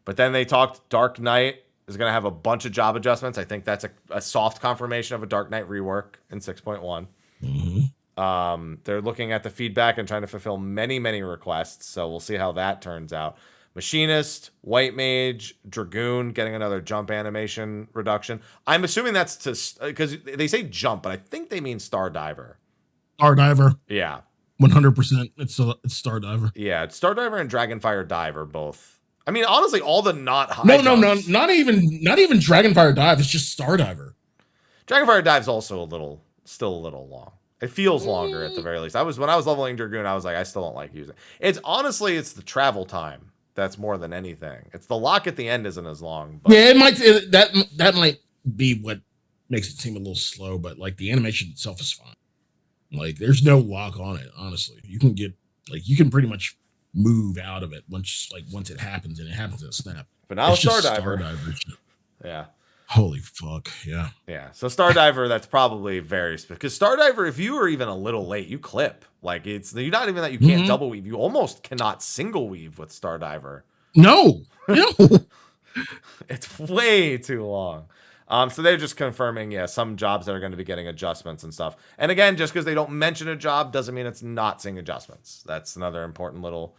But then they talked Dark Knight is going to have a bunch of job adjustments. I think that's a soft confirmation of a Dark Knight rework in 6.1. Mm-hmm. They're looking at the feedback and trying to fulfill many, many requests. So we'll see how that turns out. Machinist, White Mage, Dragoon getting another jump animation reduction. I'm assuming that's because they say jump, but I think they mean Star Diver. Star Diver. Yeah. 100%. It's Star Diver. Yeah, Star Diver and Dragonfire Dive are both. I mean, honestly, all the not high No, jumps. not even Dragonfire Dive. It's just Star Diver. Dragonfire Dive's also still a little long. It feels longer at the very least. When I was leveling Dragoon, I was like, I still don't like using it. It's the travel time. That's more than anything. It's the lock at the end isn't as long. But yeah, that might be what makes it seem a little slow, but the animation itself is fine. There's no lock on it, honestly. You can you can pretty much move out of it once it happens, and it happens in a snap. But now Star Diver. Star Diver. Yeah. Holy fuck, yeah. Yeah, so Star Diver, that's probably very specific. Because Star Diver, if you are even a little late, you clip. It's not even that you can't double weave. You almost cannot single weave with Star Diver. No. It's way too long. So they're just confirming, some jobs that are going to be getting adjustments and stuff. And again, just because they don't mention a job doesn't mean it's not seeing adjustments. That's another important little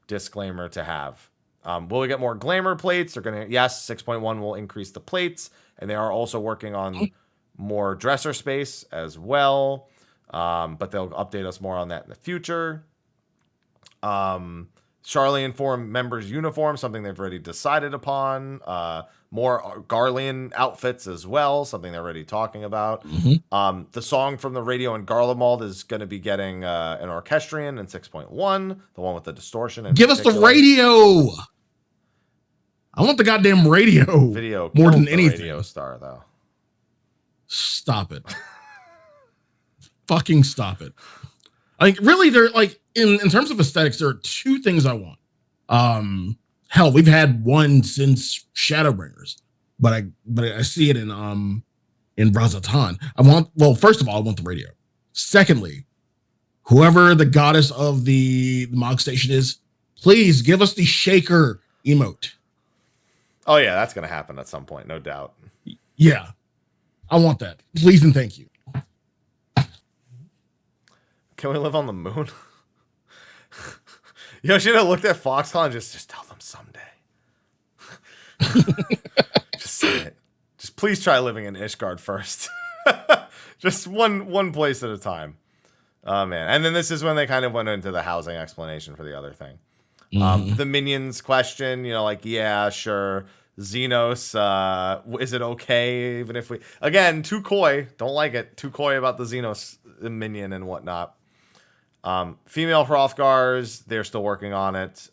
disclaimer to have. Will we get more glamour plates? They're going to, 6.1 will increase the plates. And they are also working on more dresser space as well. But they'll update us more on that in the future. Charlie informed members' uniform, something they've already decided upon. More Garlean outfits as well, something they're already talking about. Mm-hmm. The song from the radio in Garlemald is going to be getting an orchestrion in 6.1, the one with the distortion. Give us the radio! I want the goddamn radio. Video more than anything. Radio star, though. Stop it. Fucking stop it. Really, they're in terms of aesthetics, there are two things I want. Hell, we've had one since Shadowbringers, but I see it in Razatan. First of all, I want the radio. Secondly, whoever the goddess of the Mog Station is, please give us the shaker emote. Oh yeah, that's gonna happen at some point, no doubt. Yeah, I want that, please and thank you. Can we live on the moon? Should have looked at Foxconn and just tell them someday. Just say it. Just please try living in Ishgard first. Just one place at a time. Oh man. And then this is when they kind of went into the housing explanation for the other thing. The minions question, yeah, sure. Xenos, is it okay even if we... Again, too coy. Don't like it. Too coy about the Xenos minion and whatnot. Female Hrothgars, they're still working on it.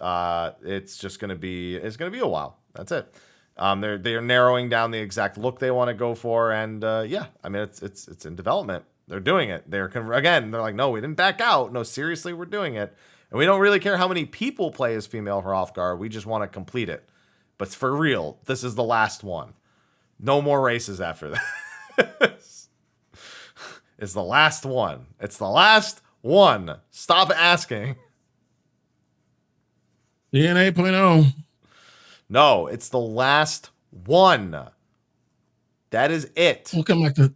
It's just gonna be a while. That's it. They're narrowing down the exact look they want to go for, and it's in development. They're doing it. They're like, no, we didn't back out. No, seriously, we're doing it. And we don't really care how many people play as female Hrothgar. We just want to complete it. But for real, this is the last one. No more races after that. It's the last one. It's the last one. Stop asking. DNA 8.0. No, it's the last one. That is it. We'll come back to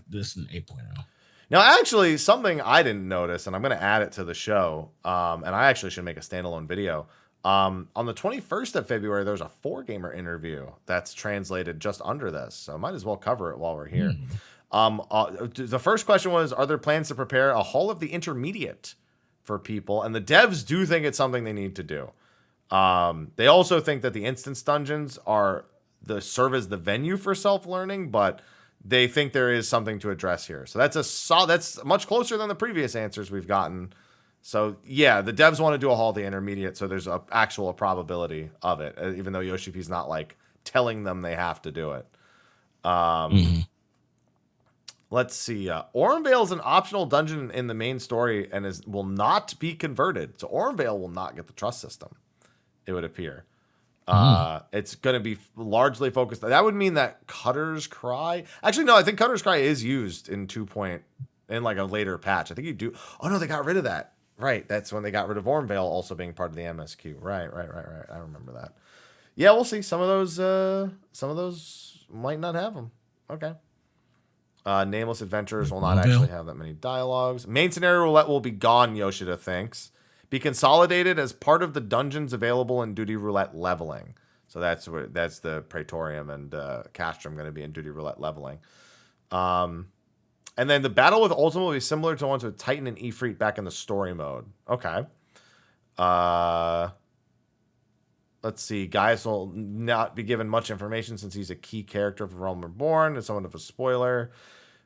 this in 8.0. Now, actually, something I didn't notice, and I'm going to add it to the show, and I actually should make a standalone video. On the 21st of February, there's a 4Gamer interview that's translated just under this, so I might as well cover it while we're here. The first question was, are there plans to prepare a Hall of the Intermediate for people? And the devs do think it's something they need to do. They also think that the instance dungeons serve as the venue for self-learning, but they think there is something to address here. So that's much closer than the previous answers we've gotten. So yeah, the devs want to do a Hall of the Intermediate, so there's a actual probability of it, even though Yoshipi's not like telling them they have to do it. Let's see. Orenvale is an optional dungeon in the main story and will not be converted. So Orenvale will not get the trust system, it would appear. It's going to be largely focused. That would mean that Cutter's Cry. Actually, no, I think Cutter's Cry is used in in like a later patch. I think you do. Oh no, they got rid of that. Right. That's when they got rid of Orenvale also being part of the MSQ. Right. I remember that. Yeah, we'll see. Some of those might not have them. Okay. Nameless Adventurers will not actually have that many dialogues. Main scenario roulette will be gone, Yoshida thinks. Be consolidated as part of the dungeons available in Duty Roulette leveling. So that's the Praetorium and Castrum going to be in Duty Roulette leveling. And then the battle with Ultima will be similar to the ones with Titan and Ifrit back in the story mode. Okay. Let's see. Gaius will not be given much information since he's a key character for Realm Reborn. It's somewhat of a spoiler.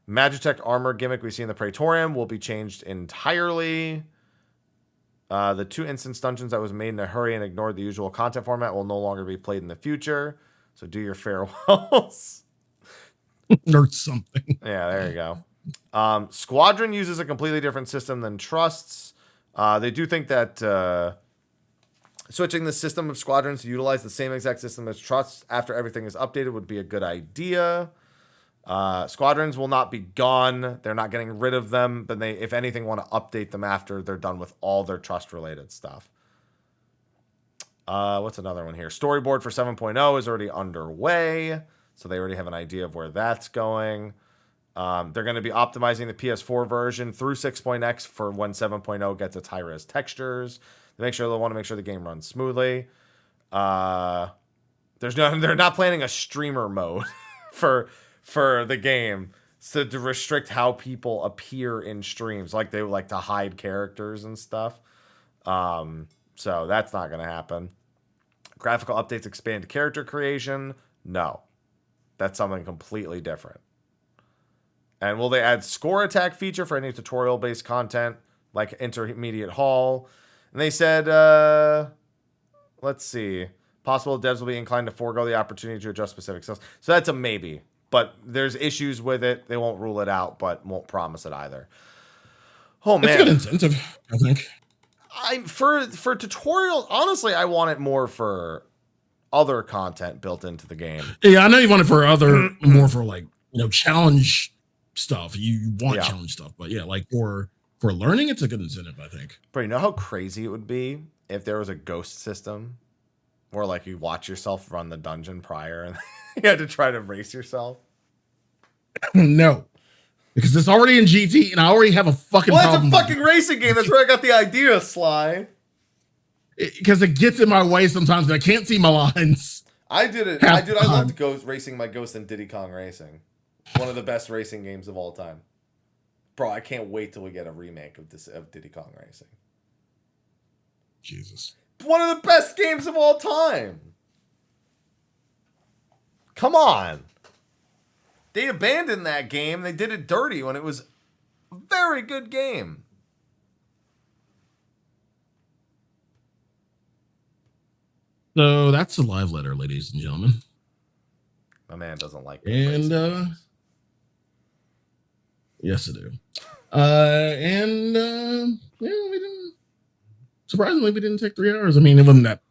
Magitech armor gimmick we see in the Praetorium will be changed entirely. The 2 instance dungeons that was made in a hurry and ignored the usual content format will no longer be played in the future. So do your farewells. Or something. Yeah, there you go. Squadron uses a completely different system than Trusts. They do think that switching the system of Squadrons to utilize the same exact system as Trusts after everything is updated would be a good idea. Squadrons will not be gone. They're not getting rid of them, but they, if anything, want to update them after they're done with all their Trust-related stuff. What's another one here? Storyboard for 7.0 is already underway, so they already have an idea of where that's going. They're going to be optimizing the PS4 version through 6.x for when 7.0 gets its high-res textures. They want to make sure the game runs smoothly. They're not planning a streamer mode for the game, so to restrict how people appear in streams, like they like to hide characters and stuff. So that's not going to happen. Graphical updates expand character creation. No, that's something completely different. And will they add score attack feature for any tutorial-based content, like Intermediate Hall? And they said, let's see, possible devs will be inclined to forego the opportunity to adjust specific styles. So that's a maybe, but there's issues with it. They won't rule it out, but won't promise it either. Oh man, it's a good incentive, I think. For tutorial, honestly, I want it more for other content built into the game. Yeah, I know you want it for other, more for like, challenge stuff. You want challenge stuff, but yeah, like for learning, it's a good incentive, I think. But you know how crazy it would be if there was a ghost system where like you watch yourself run the dungeon prior and you had to try to race yourself? No. Because it's already in GT and I already have a fucking problem. It's a fucking racing game. That's where I got the idea, Sly. Because it gets in my way sometimes and I can't see my lines. I did it. I loved racing my Ghost in Diddy Kong Racing. One of the best racing games of all time. Bro, I can't wait till we get a remake of Diddy Kong Racing. Jesus. One of the best games of all time. Come on. They abandoned that game. They did it dirty when it was a very good game. So that's the live letter, ladies and gentlemen. My man doesn't like and yes, I do. Yeah, surprisingly, we didn't take 3 hours. I mean, it wasn't that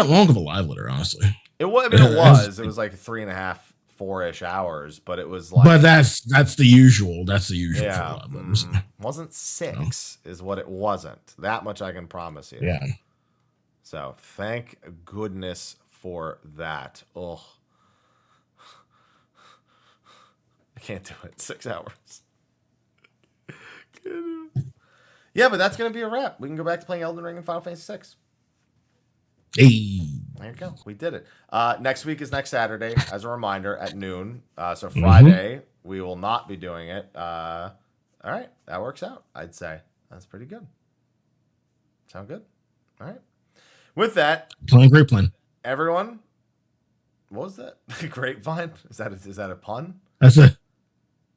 long of a live letter, honestly. It was. It was like 3.5, 4-ish hours, but it was like. But that's the usual. That's the usual. Yeah, wasn't 6 is what it wasn't. That much I can promise you. Yeah. So thank goodness for that. Oh, I can't do it. 6 hours. Yeah, but that's gonna be a wrap. We can go back to playing Elden Ring and Final Fantasy VI. Hey. There you go. We did it. Next week is next Saturday, as a reminder, at noon. So Friday, we will not be doing it. All right. That works out, I'd say. That's pretty good. Sound good? All right. With that. Great plan. Everyone, what was that? Grapevine? Is that a pun? That's a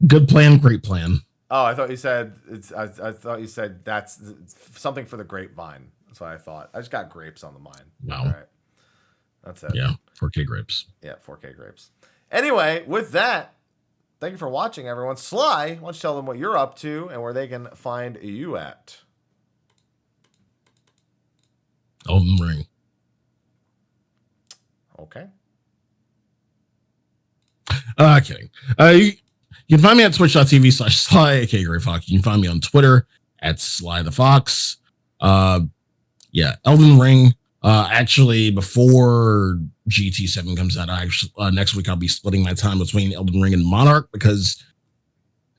good plan, great plan. Oh, I thought you said I thought you said that's something for the grapevine. That's what I thought. I just got grapes on the mind. Wow. All right. That's it. Yeah. 4K grapes. Yeah, 4K grapes. Anyway, with that, thank you for watching, everyone. Sly, why don't you tell them what you're up to and where they can find you at? Elden Ring. Okay. Kidding. You can find me at twitch.tv/Sly, aka Gray Fox. You can find me on Twitter at Sly the Fox. Yeah, Elden Ring. Actually, before GT7 comes out, next week I'll be splitting my time between Elden Ring and Monarch because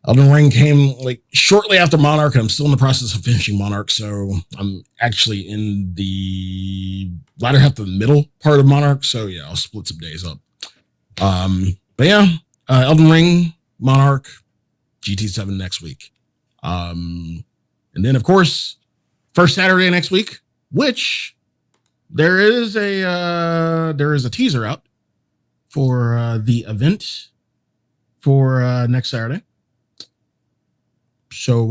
Elden Ring came like shortly after Monarch, and I'm still in the process of finishing Monarch. So I'm actually in the latter half of the middle part of Monarch. So yeah, I'll split some days up. But yeah, Elden Ring, Monarch, GT7 next week. And then of course, first Saturday next week, which there is a teaser out for the event for next Saturday. So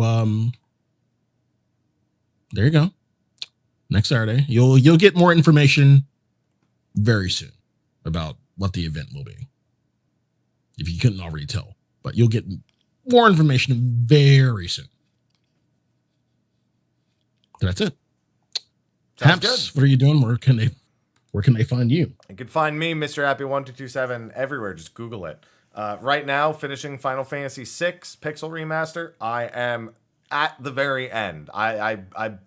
there you go. Next Saturday, you'll get more information very soon about what the event will be. If you couldn't already tell, but you'll get more information very soon. That's it. Haps, what are you doing? Where can they find you? You can find me, Mr. Happy1227, everywhere. Just Google it. Right now, finishing Final Fantasy VI Pixel Remaster. I am at the very end. I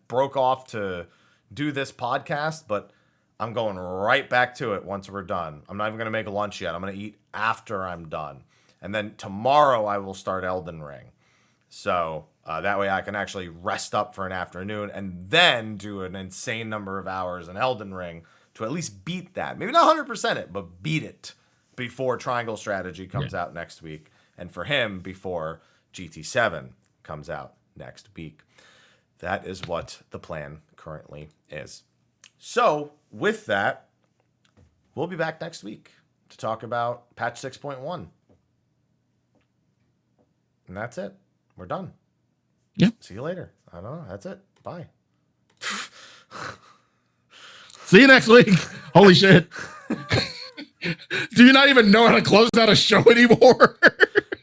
broke off to do this podcast, but I'm going right back to it once we're done. I'm not even going to make lunch yet. I'm going to eat after I'm done. And then tomorrow I will start Elden Ring. So that way I can actually rest up for an afternoon and then do an insane number of hours in Elden Ring to at least beat that. Maybe not 100% it, but beat it before Triangle Strategy comes out next week. And for him, before GT7 comes out next week. That is what the plan currently is. So with that, we'll be back next week to talk about patch 6.1. And that's it. We're done. Yeah. See you later. I don't know. That's it. Bye. See you next week. Holy shit. Do you not even know how to close out a show anymore?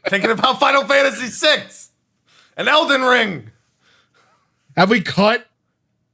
Thinking about Final Fantasy VI and Elden Ring. Have we cut